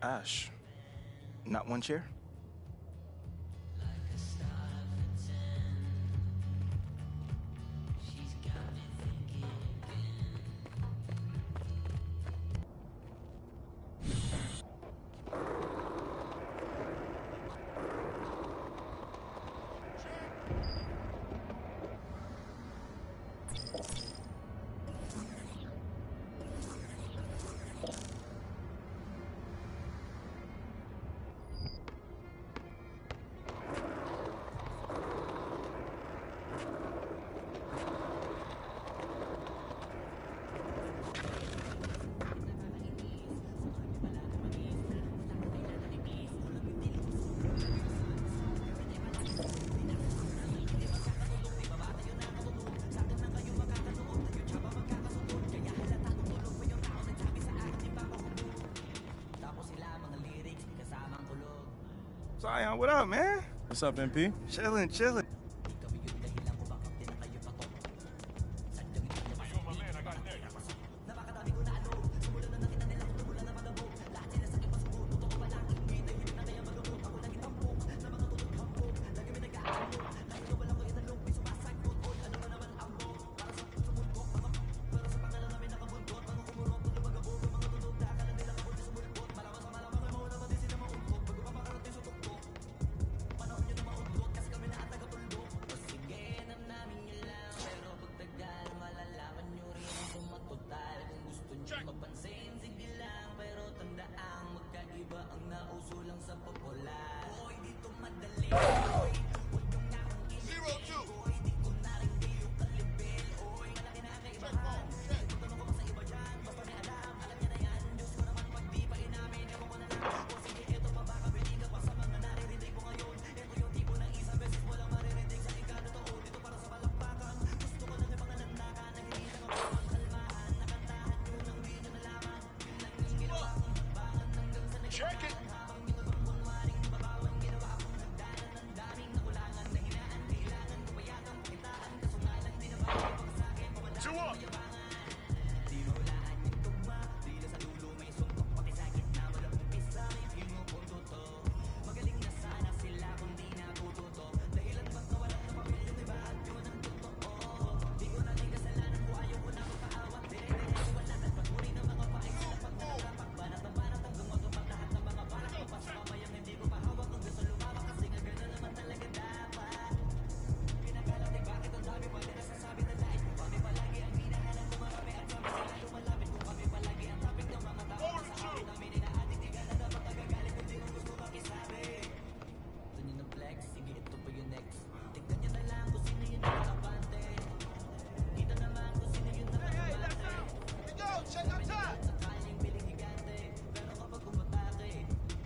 Ash, not one chair? Zion, what up, man? What's up, MP? Chillin'. Check it. 2 up.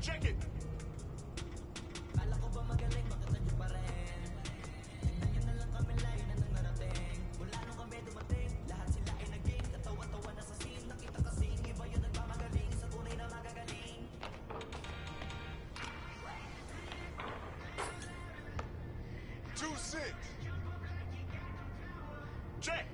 Check it. Two, 6. Check.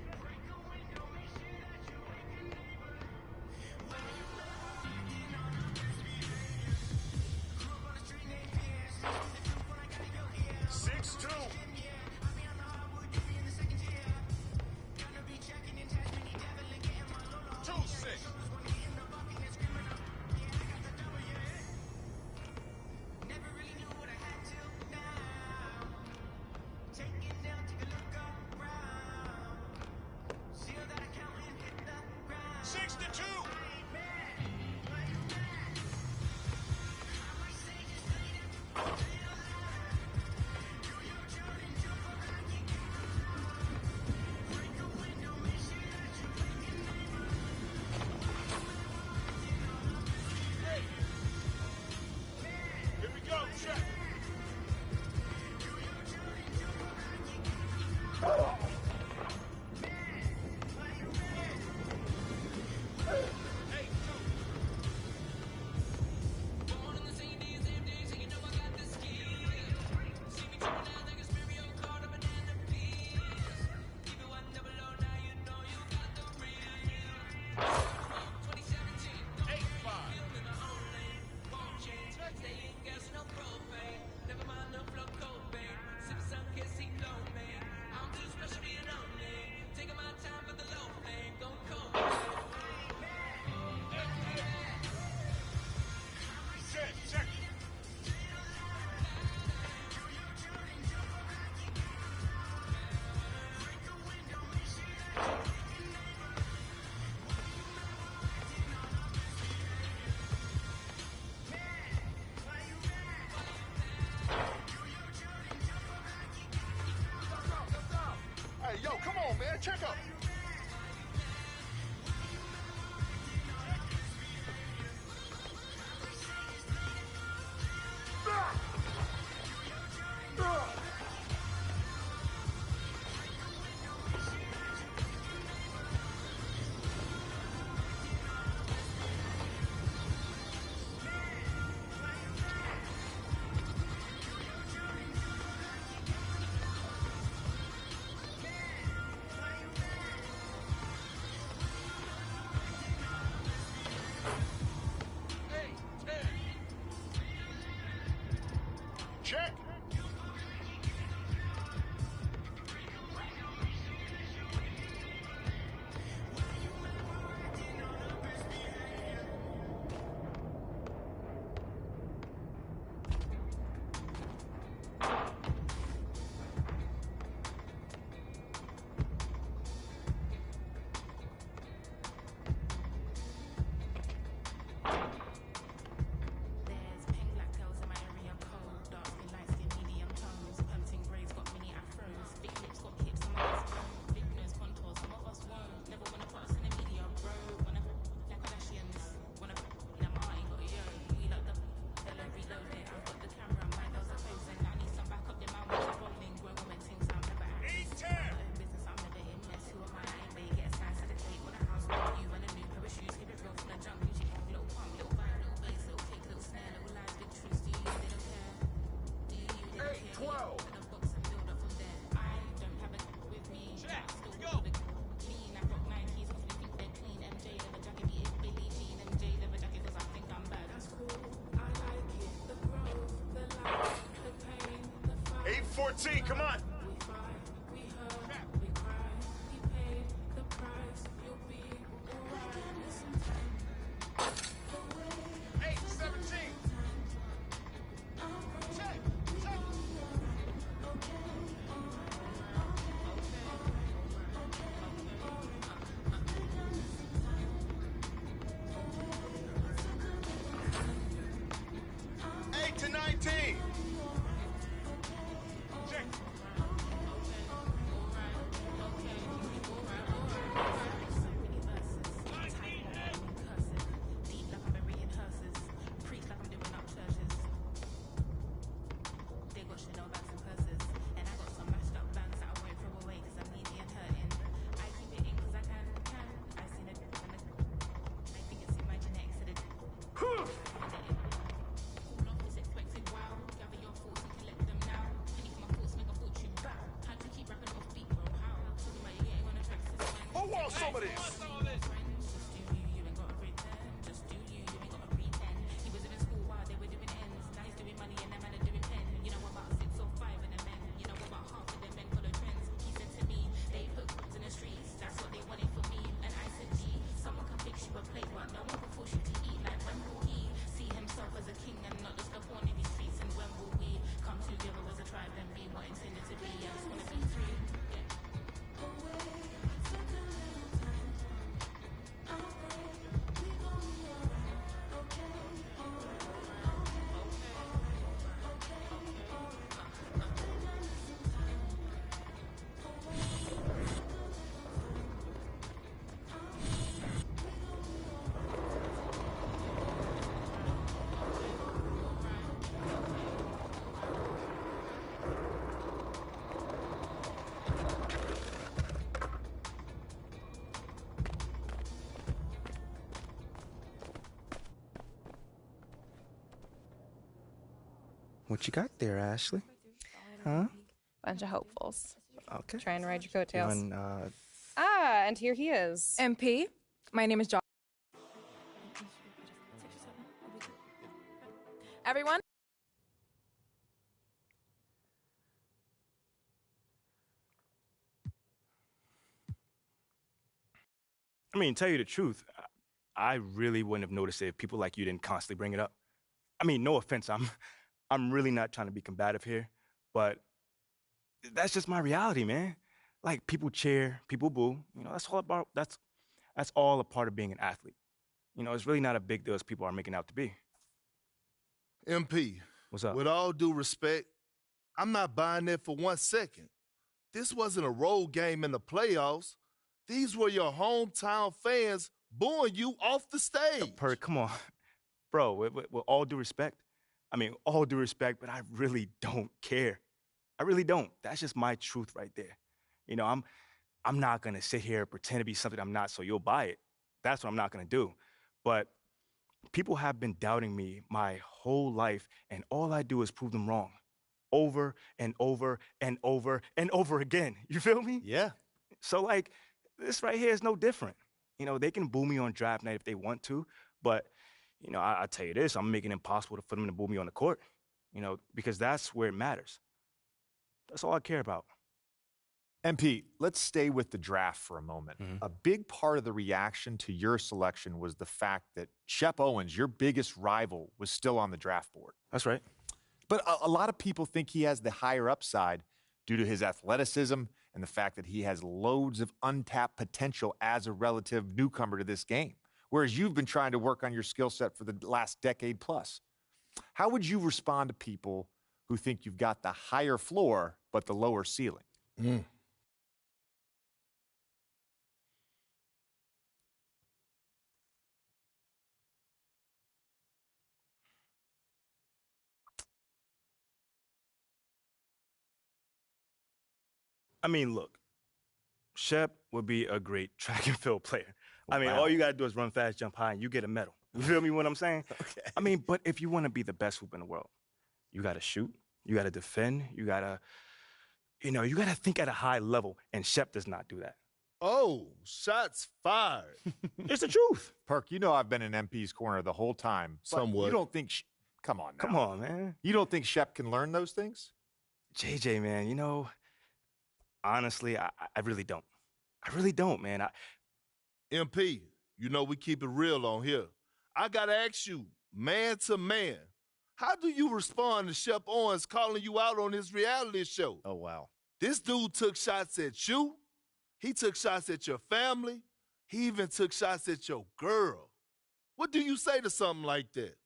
Six, 2. Two, 6. 12. Come on. 8-19. Who wants some of this? What you got there, Ashley? Huh? Bunch of hopefuls. Okay. Trying to ride your coattails. You on, and here he is. MP, my name is John. Everyone? I mean, tell you the truth, I really wouldn't have noticed it if people like you didn't constantly bring it up. I mean, no offense, I'm really not trying to be combative here, but that's just my reality, man. Like, people cheer, people boo. You know, that's all a part of being an athlete. You know, it's really not a big deal as people are making out to be. MP, what's up? With all due respect, I'm not buying that for 1 second. This wasn't a road game in the playoffs. These were your hometown fans booing you off the stage. Perk, come on. Bro, with all due respect, I mean, all due respect, but I really don't care. I really don't. That's just my truth right there. You know, I'm not going to sit here and pretend to be something I'm not so you'll buy it. That's what I'm not going to do. But people have been doubting me my whole life, and all I do is prove them wrong. Over and over and over and over again. You feel me? Yeah. So, like, this right here is no different. You know, they can boo me on draft night if they want to, but, you know, I tell you this, I'm making it impossible for them to boo me on the court, you know, because that's where it matters. That's all I care about. MP, let's stay with the draft for a moment. A big part of the reaction to your selection was the fact that Shep Owens, your biggest rival, was still on the draft board. That's right. But a lot of people think he has the higher upside due to his athleticism and the fact that he has loads of untapped potential as a relative newcomer to this game, whereas you've been trying to work on your skill set for the last decade plus. How would you respond to people who think you've got the higher floor but the lower ceiling? I mean, look, Shep would be a great track and field player. I mean, all you got to do is run fast, jump high, and you get a medal. You feel me what I'm saying? Okay. I mean, but if you want to be the best hoop in the world, you got to shoot, You got to defend. You got to, you got to think at a high level. And Shep does not do that. Oh, shots fired. It's the truth. Perk, you know I've been in MP's corner the whole time. Somewhat. You don't think... Come on now. Come on, man. You don't think Shep can learn those things? JJ, man, honestly, I really don't. I really don't, man. MP, we keep it real on here. I got to ask you, man to man, how do you respond to Shep Owens calling you out on his reality show? Oh, wow. This dude took shots at you. He took shots at your family. He even took shots at your girl. What do you say to something like that?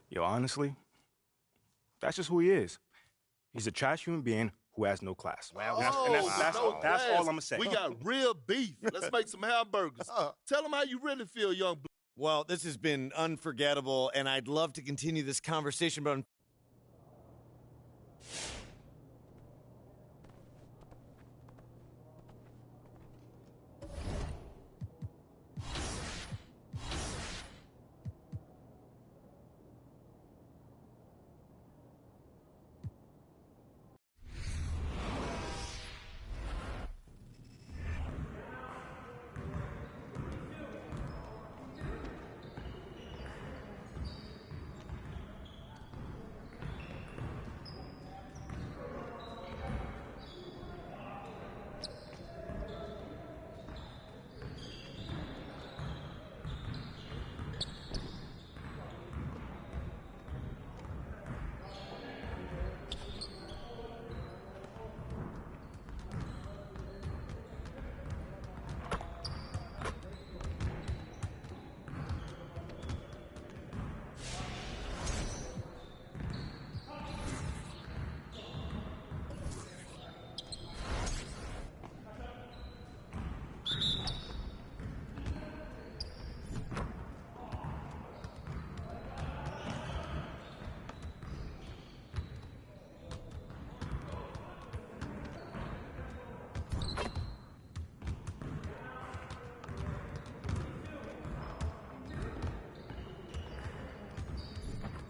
Yo, honestly, that's just who he is. He's a trash human being who has no class. Wow. That's all I'm going to say. We got real beef. Let's make some hamburgers. Tell him how you really feel, young. Well, this has been unforgettable, and I'd love to continue this conversation, but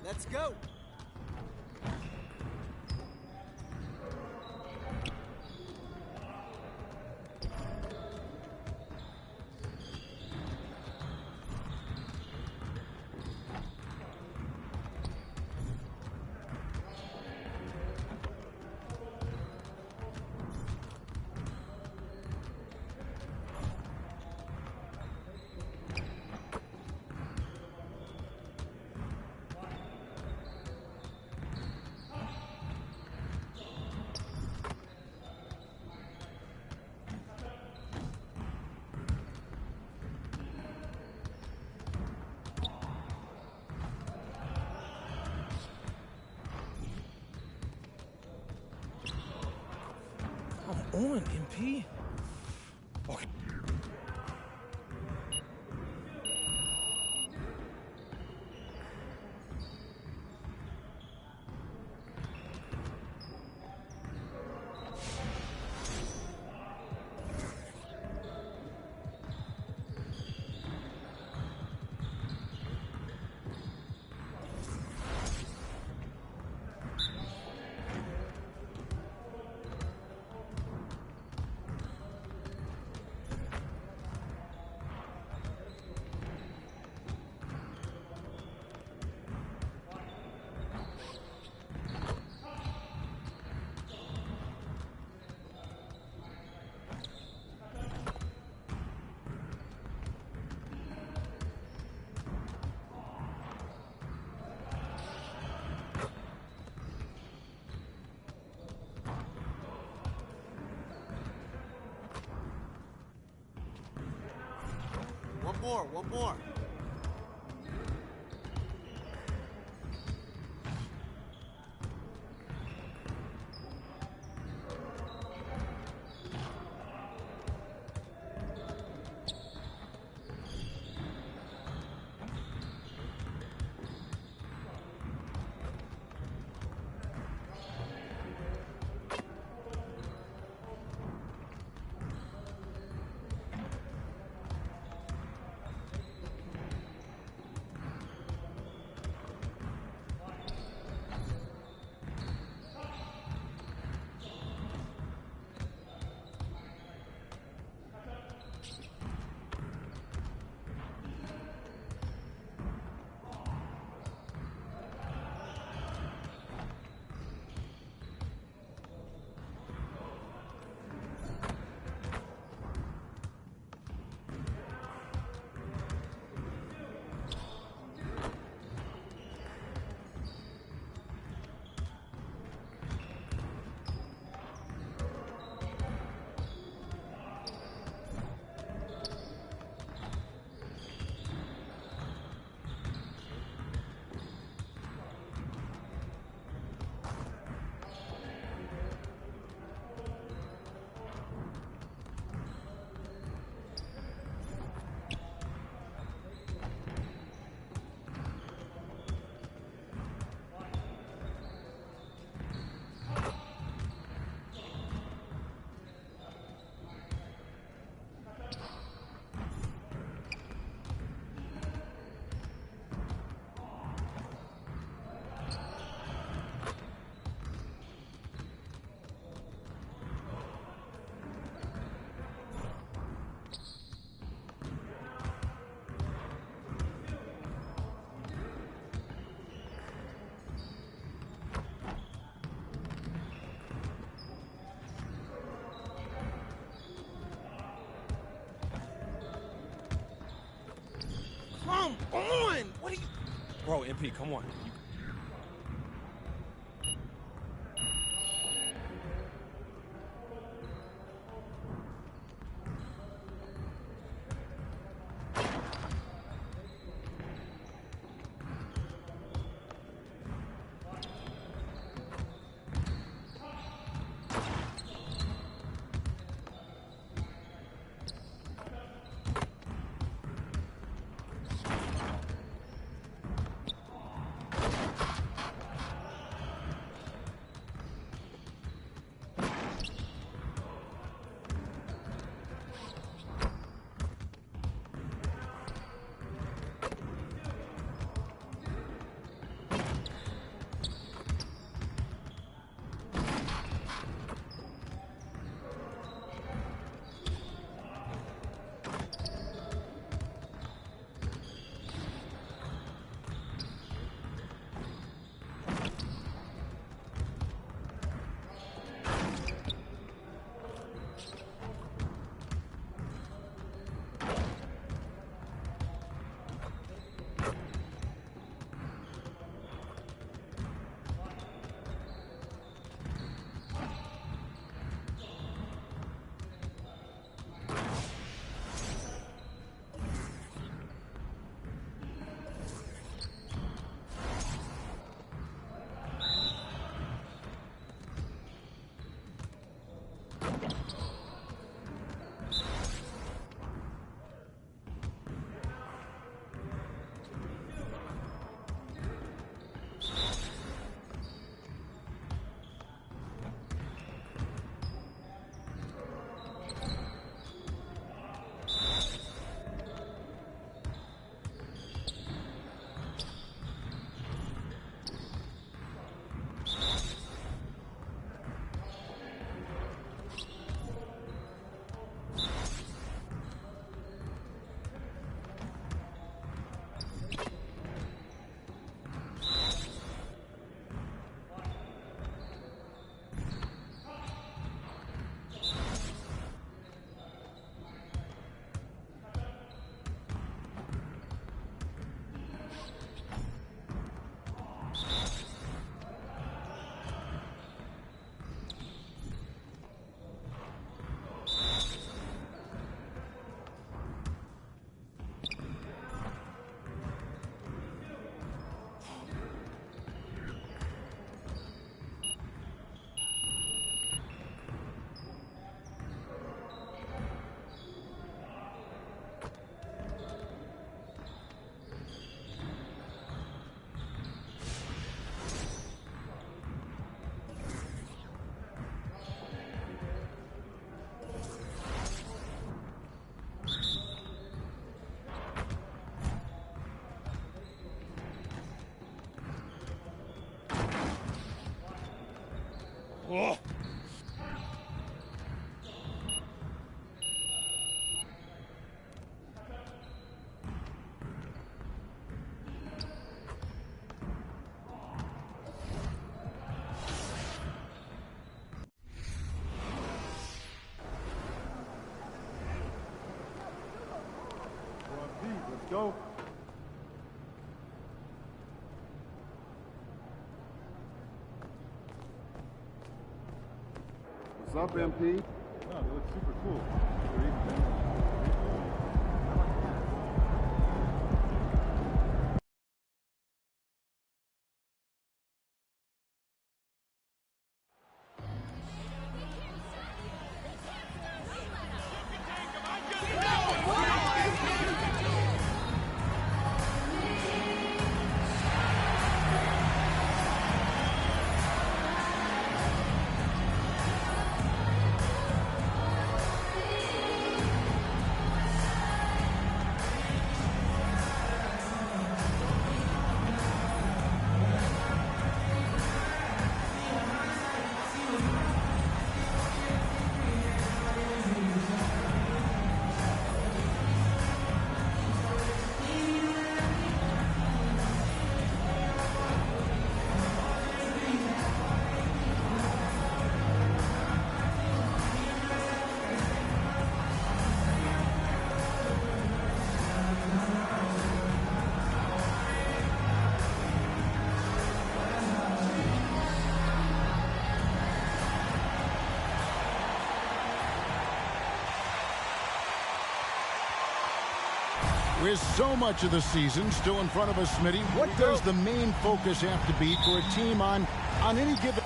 let's go. Come on, MP. Okay. One more. Bro, MP, come on. Oh. Let's go. What's up, MP? No, they look super cool. With so much of the season still in front of us, Smitty, what does the main focus have to be for a team on any given...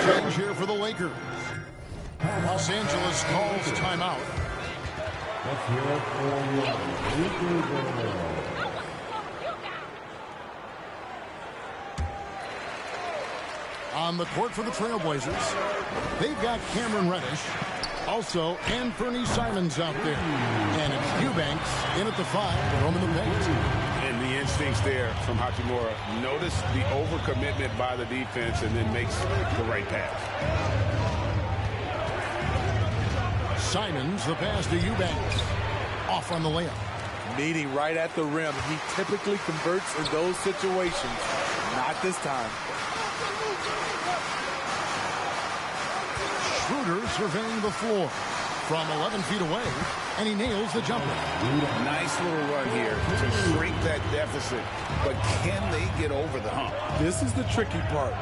Change here for the Lakers. Los Angeles calls timeout. Let's hear it for Lakers. On the court for the Trailblazers, they've got Cameron Reddish, also Anthony Simons out there, and it's Eubanks in at the 5, roaming the paint. And the instincts there from Hachimura. Notice the overcommitment by the defense and then makes the right pass. Simons, the pass to Eubanks, off on the layup. Meeting right at the rim. He typically converts in those situations. Not this time. Schroeder surveying the floor from 11 feet away, and he nails the jumper. Nice little run here to shrink that deficit, but can they get over the hump? This is the tricky part.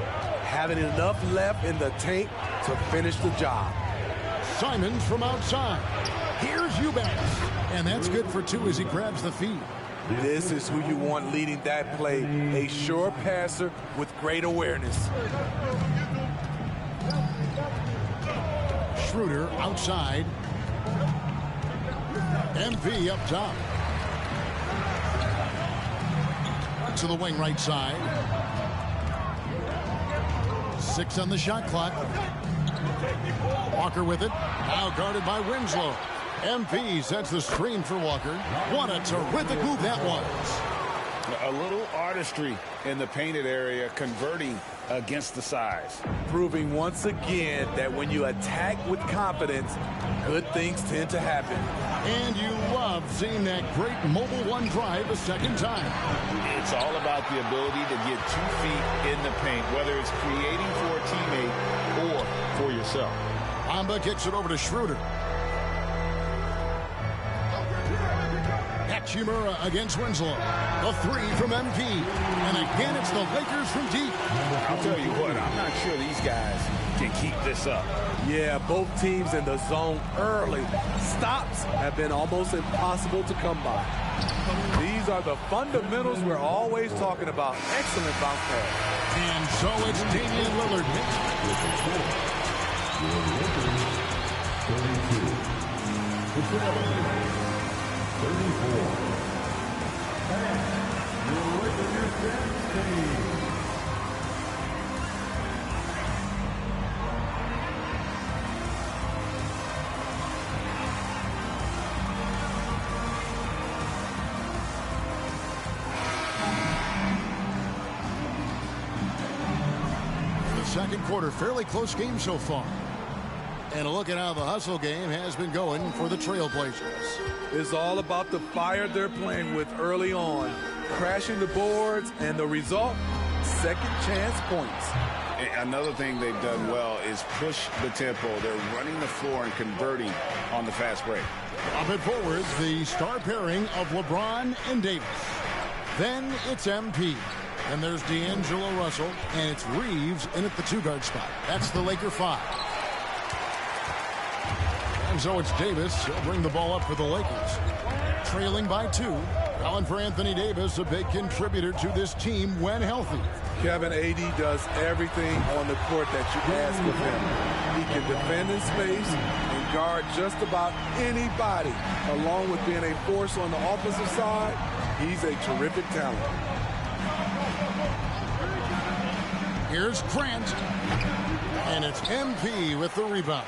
Having enough left in the tank to finish the job. Simons from outside. Here's Eubanks, and that's good for 2 as he grabs the feed. This is who you want leading that play. A sure passer with great awareness. Schroeder outside. MP up top. To the wing right side. 6 on the shot clock. Walker with it. Now guarded by Winslow. MP sets the screen for Walker. What a terrific move that was. A little artistry in the painted area, converting against the size. Proving once again that when you attack with confidence, good things tend to happen. And you love seeing that great mobile one drive a second time. It's all about the ability to get 2 feet in the paint, whether it's creating for a teammate or for yourself. Amba kicks it over to Schroeder. Hachimura against Winslow. The 3 from MP. And again, it's the Lakers from deep. I'll tell you what, I'm not sure these guys can keep this up. Yeah, both teams in the zone early. Stops have been almost impossible to come by. These are the fundamentals we're always talking about. Excellent bounce pass. And so it's Damian Lillard. The second quarter, fairly close game so far. And a look at how the hustle game has been going for the Trailblazers. It's all about the fire they're playing with early on. Crashing the boards, and the result, second chance points. Another thing they've done well is push the tempo. They're running the floor and converting on the fast break. Up and forwards, the star pairing of LeBron and Davis. Then it's MP. And there's D'Angelo Russell, and it's Reeves in at the 2-guard spot. That's the Laker 5. And so it's Davis. He'll bring the ball up for the Lakers. Trailing by 2. Calling for Anthony Davis, a big contributor to this team when healthy. Kevin, AD does everything on the court that you ask of him. He can defend in space and guard just about anybody. Along with being a force on the offensive side, he's a terrific talent. Here's Grant. And it's MP with the rebound.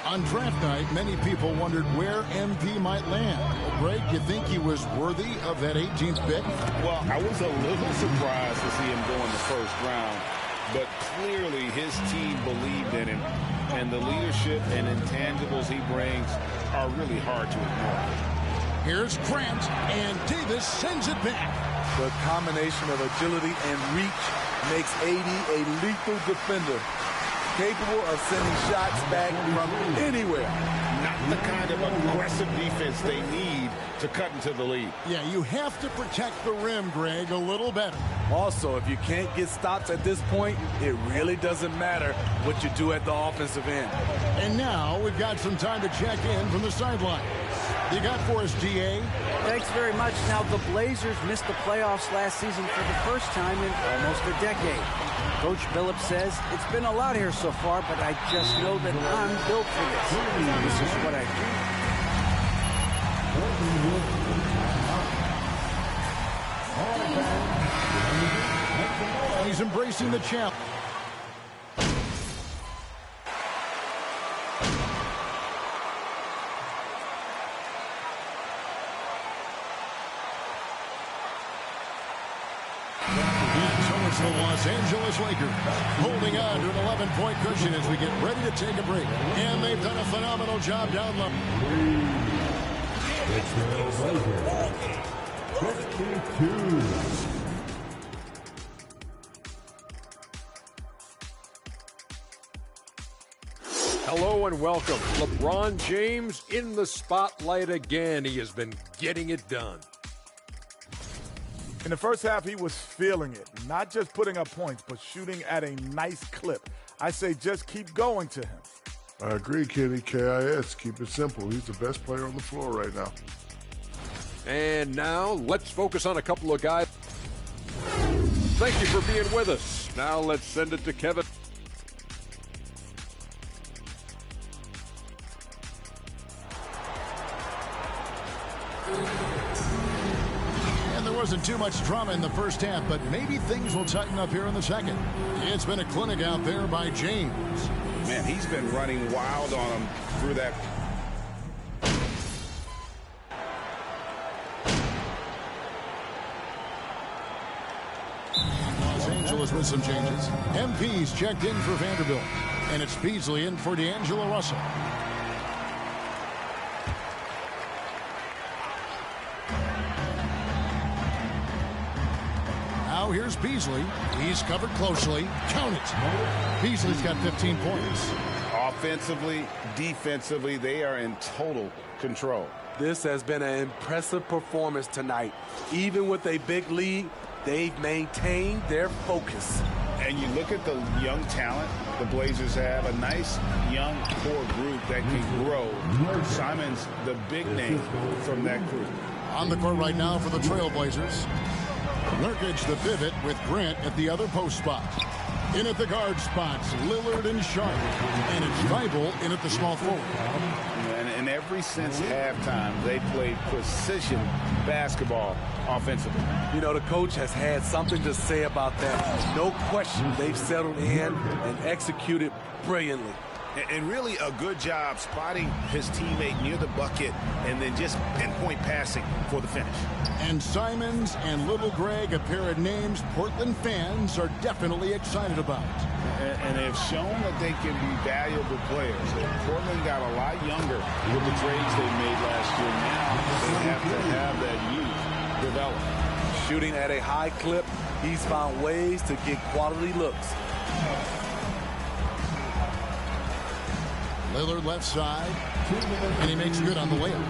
On draft night, many people wondered where MP might land. Well, Greg, you think he was worthy of that 18th pick? Well, I was a little surprised to see him go in the first round, but clearly his team believed in him, and the leadership and intangibles he brings are really hard to ignore. Here's Grant, and Davis sends it back. The combination of agility and reach makes AD a lethal defender, capable of sending shots back from anywhere. Not the kind of aggressive defense they need to cut into the lead. Yeah, you have to protect the rim, Greg, a little better. Also, if you can't get stops at this point, it really doesn't matter what you do at the offensive end. And now we've got some time to check in from the sideline. You got for us, DA? Thanks very much. Now, the Blazers missed the playoffs last season for the first time in almost a decade. Coach Billups says, it's been a lot here so far, but I just know that I'm built for this. This is what I do. He's embracing the challenge. The Los Angeles Lakers holding on to an 11-point cushion as we get ready to take a break. And they've done a phenomenal job down low. Hello and welcome. LeBron James in the spotlight again. He has been getting it done. In the first half, he was feeling it, not just putting up points, but shooting at a nice clip. I say just keep going to him. I agree, Kenny. KIS, keep it simple. He's the best player on the floor right now. And now let's focus on a couple of guys. Thank you for being with us. Now let's send it to Kevin. Wasn't too much drama in the first half, but maybe things will tighten up here in the second. It's been a clinic out there by James. Man, he's been running wild on him through that. Los Angeles with some changes. MP's checked in for Vanderbilt, and it's Beasley in for D'Angelo Russell. Now here's Beasley. He's covered closely. Count it. Beasley's got 15 points. Offensively, defensively, they are in total control. This has been an impressive performance tonight. Even with a big lead, they've maintained their focus. And you look at the young talent the Blazers have, a nice young core group that can grow. Simon's the big name from that group. On the court right now for the Trailblazers. Nurkic the pivot with Grant at the other post spot. In at the guard spots, Lillard and Sharp. And it's Thybulle in at the small forward. And ever since halftime, they played precision basketball offensively. You know, the coach has had something to say about that. No question, they've settled in and executed brilliantly. And really a good job spotting his teammate near the bucket and then just pinpoint passing for the finish. And Simons and Little Greg, a pair of names Portland fans are definitely excited about. And they've shown that they can be valuable players. Portland got a lot younger with the trades they made last year. Now they have to have that youth develop. Shooting at a high clip, he's found ways to get quality looks. Lillard left side, and he makes good on the layup.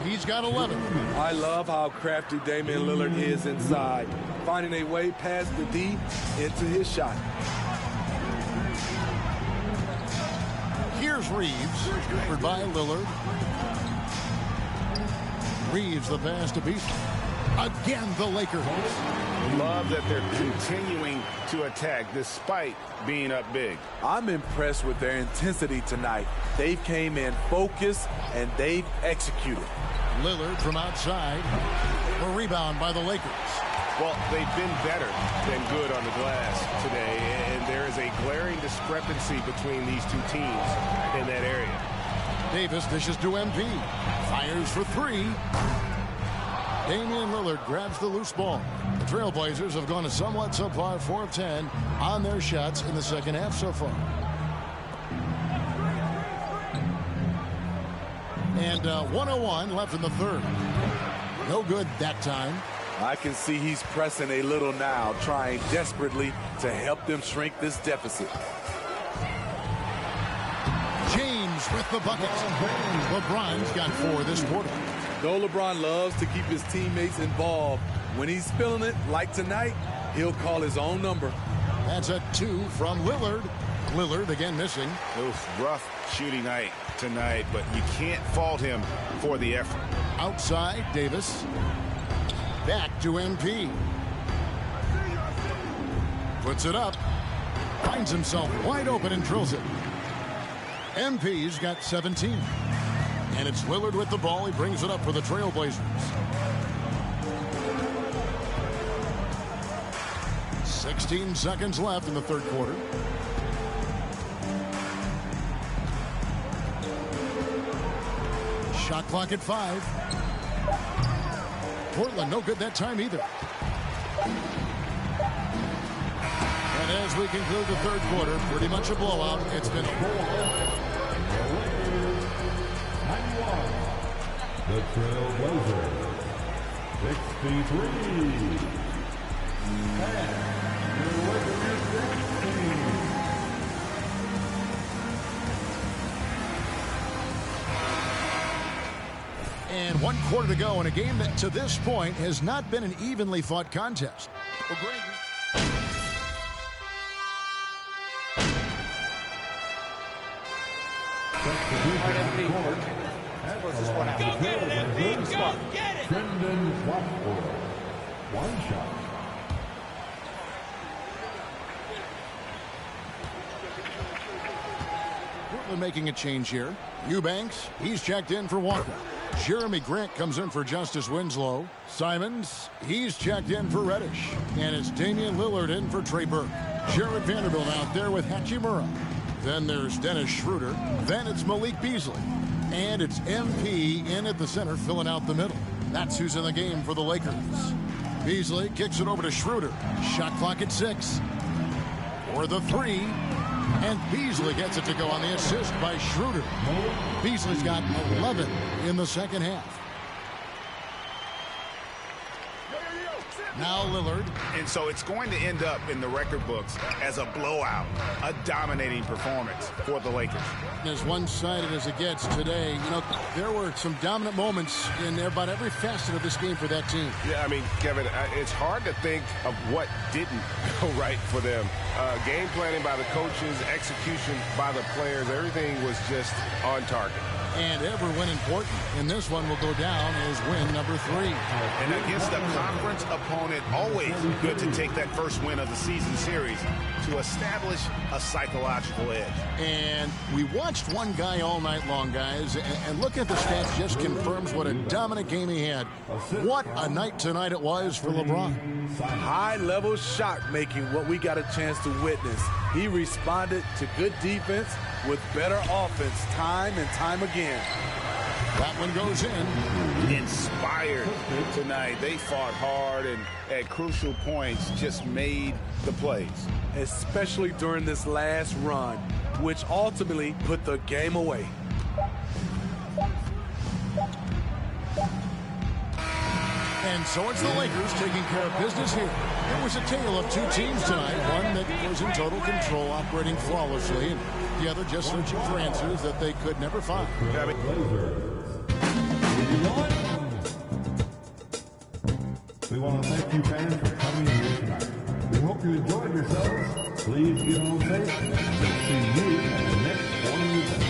He's got 11. I love how crafty Damian Lillard is inside, finding a way past the D into his shot. Here's Reeves, covered by Lillard. Reeves the pass to Beasley. Again, the Lakers. Love that they're continuing to attack despite being up big. I'm impressed with their intensity tonight. They came in focused and they've executed. Lillard from outside. A rebound by the Lakers. Well, they've been better than good on the glass today, and there is a glaring discrepancy between these two teams in that area. Davis dishes to MP. Fires for three. Damian Lillard grabs the loose ball. The Trailblazers have gone a somewhat subpar 4 of 10 on their shots in the second half so far. And 101 left in the third. No good that time. I can see he's pressing a little now, trying desperately to help them shrink this deficit. James with the bucket. LeBron's got 4 this quarter. Though LeBron loves to keep his teammates involved, when he's feeling it, like tonight, he'll call his own number. That's a 2 from Lillard. Lillard again missing. Oof, rough shooting night tonight, but you can't fault him for the effort. Outside, Davis. Back to MP. Puts it up. Finds himself wide open and drills it. MP's got 17. And it's Lillard with the ball. He brings it up for the Trailblazers. 16 seconds left in the third quarter. Shot clock at 5. Portland no good that time either. And as we conclude the third quarter, pretty much a blowout. It's been The Trailblazers, 63. And 1 quarter to go in a game that to this point has not been an evenly fought contest. Well, Trendon Watford, 1 shot. Portland making a change here. Eubanks, he's checked in for Walker. Jeremy Grant comes in for Justice Winslow. Simons, he's checked in for Reddish. And it's Damian Lillard in for Trey Burke. Jared Vanderbilt out there with Hachimura. Then there's Dennis Schroeder. Then it's Malik Beasley. And it's MP in at the center, filling out the middle. That's who's in the game for the Lakers. Beasley kicks it over to Schroeder. Shot clock at 6. For the 3. And Beasley gets it to go on the assist by Schroeder. Beasley's got 11 in the second half. Now Lillard. And so it's going to end up in the record books as a blowout, a dominating performance for the Lakers. As one-sided as it gets today, you know, there were some dominant moments in about every facet of this game for that team. Yeah, I mean, Kevin, it's hard to think of what didn't go right for them. Game planning by the coaches, execution by the players, everything was just on target. And every win important. And this one will go down as win number 3. And against a conference opponent, always good to take that first win of the season series to establish a psychological edge. And we watched one guy all night long, guys, and look at the stats just confirms what a dominant game he had. What a night tonight it was for LeBron. High-level shot making, what we got a chance to witness. He responded to good defense with better offense time and time again. That one goes in. Inspired tonight. They fought hard and at crucial points just made the plays. Especially during this last run, which ultimately put the game away. And so it's the Lakers taking care of business here. It was a tale of two teams tonight. One that was in total control, operating flawlessly, and the other just searching for answers that they could never find. We want to thank you fans for coming here tonight. We hope you enjoyed yourselves. Please get home safe, and we'll see you at the next morning event.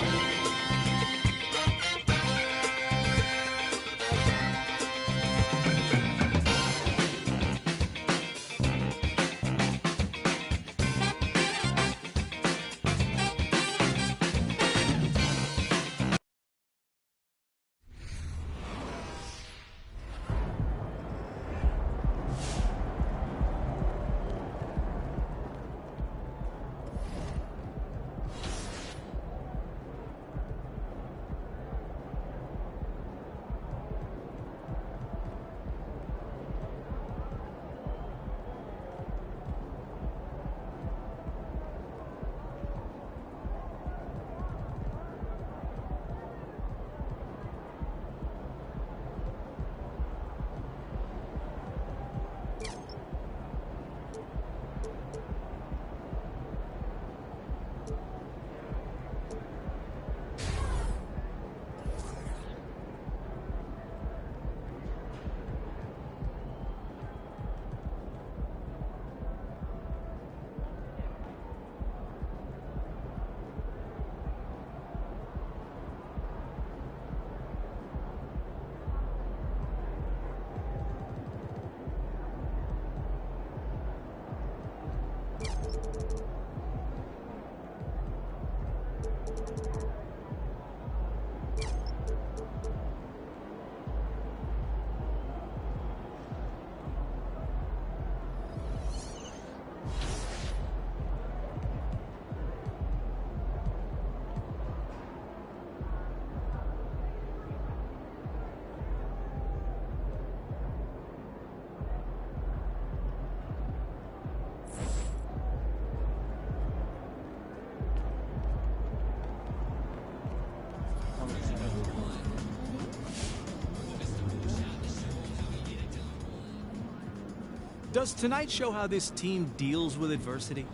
Does tonight show how this team deals with adversity?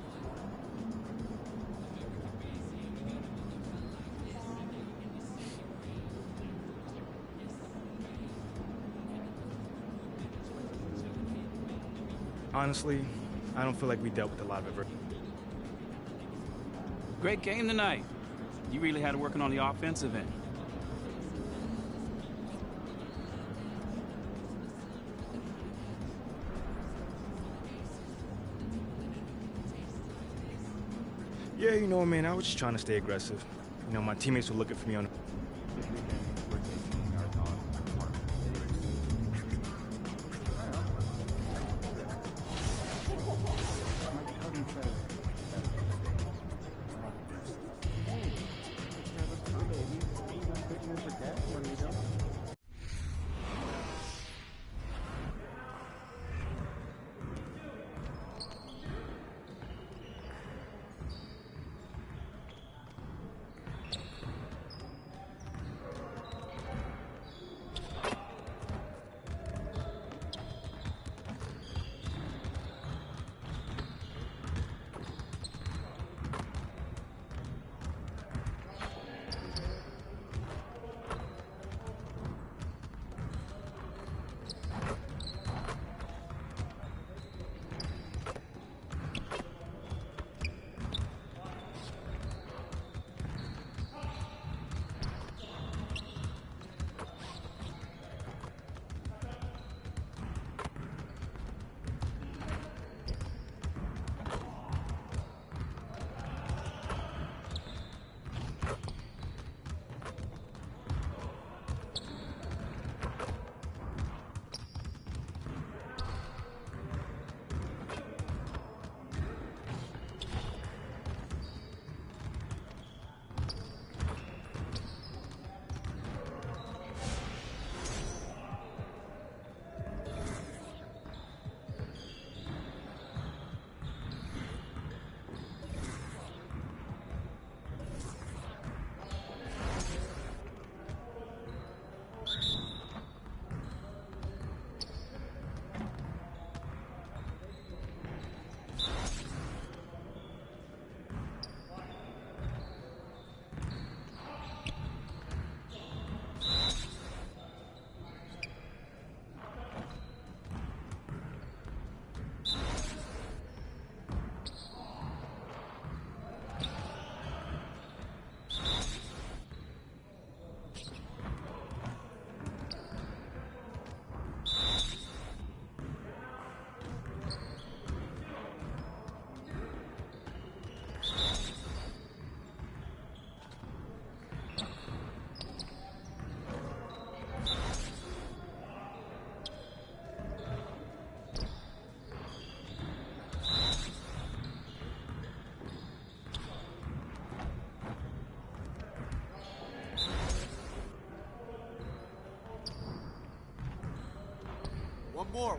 Honestly, I don't feel like we dealt with a lot of adversity. Great game tonight. You really had it working on the offensive end. Yeah, you know, man, I was just trying to stay aggressive. You know, my teammates were looking for me on.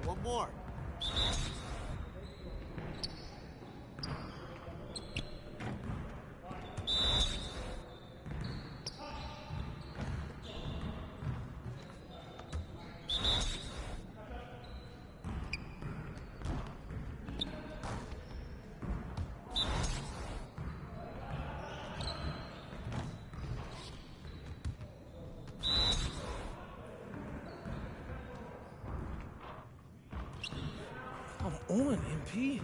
One more. Come on, MP.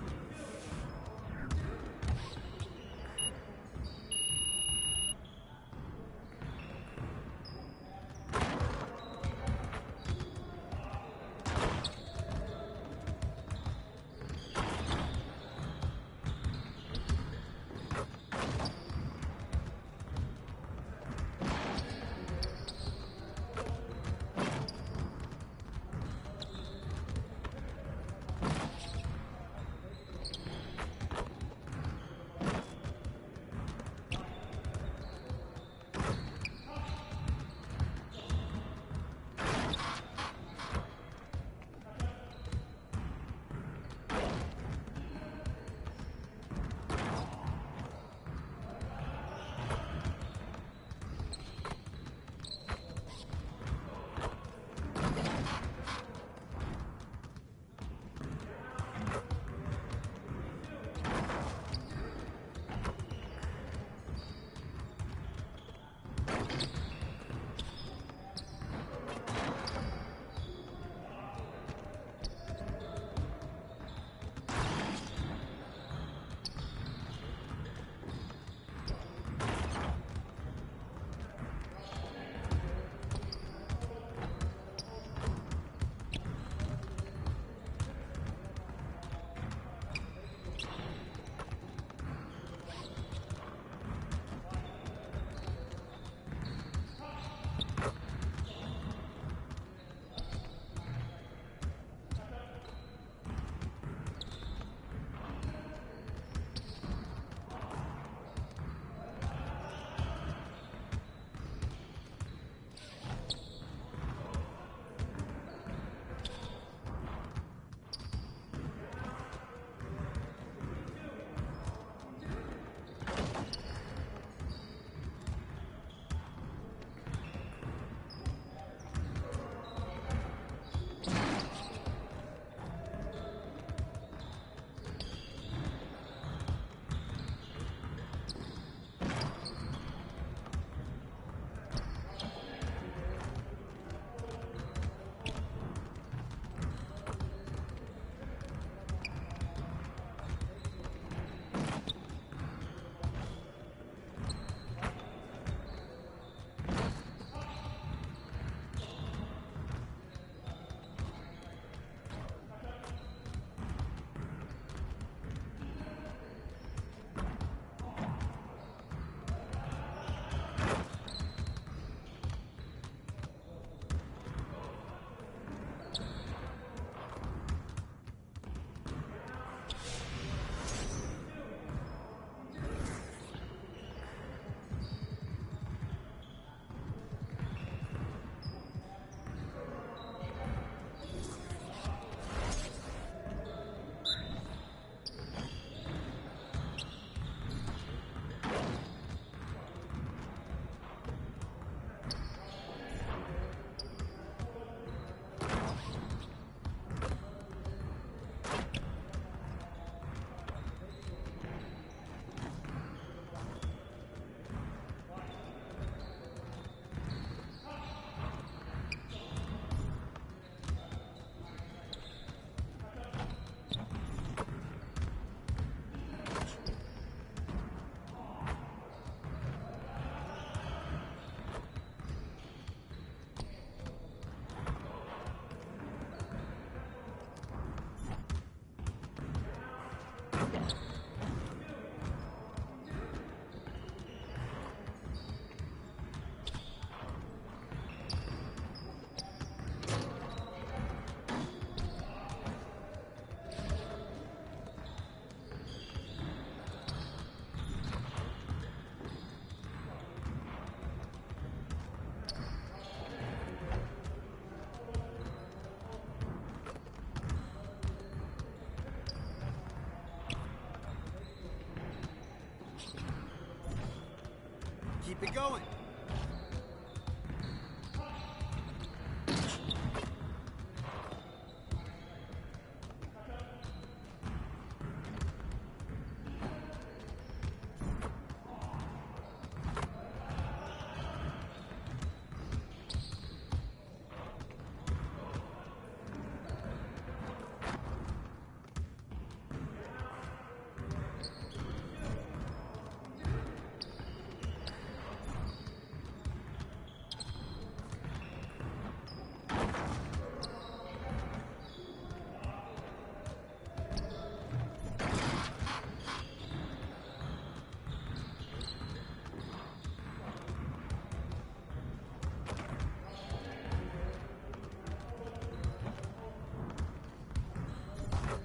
it going.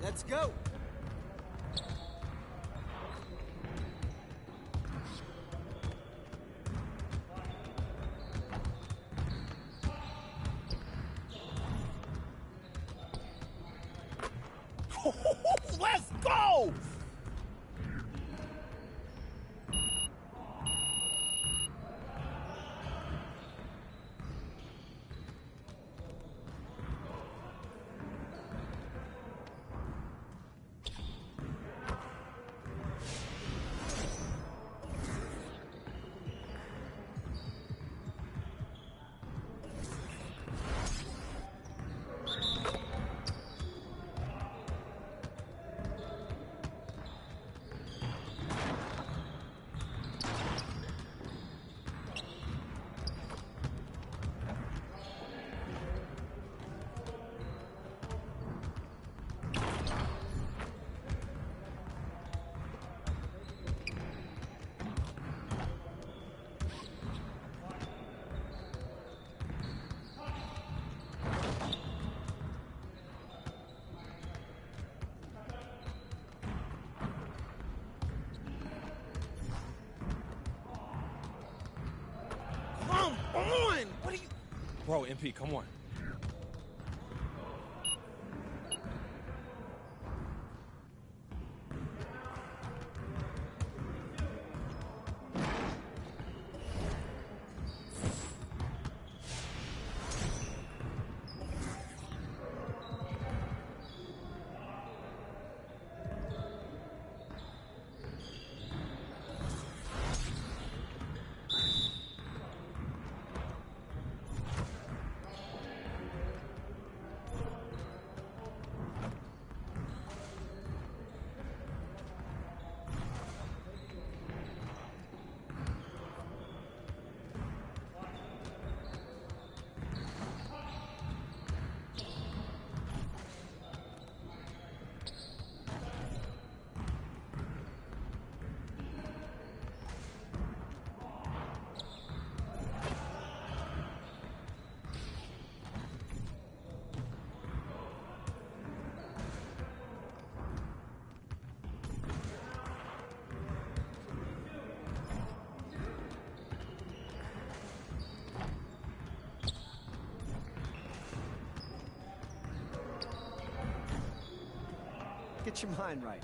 Let's go. Let's go! Come on! What are you... Bro, MP, come on. Get your mind right.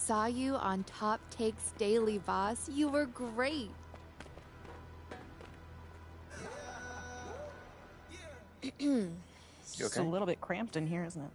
saw you on Top Takes Daily, boss. You were great. It's a little bit cramped in here, isn't it?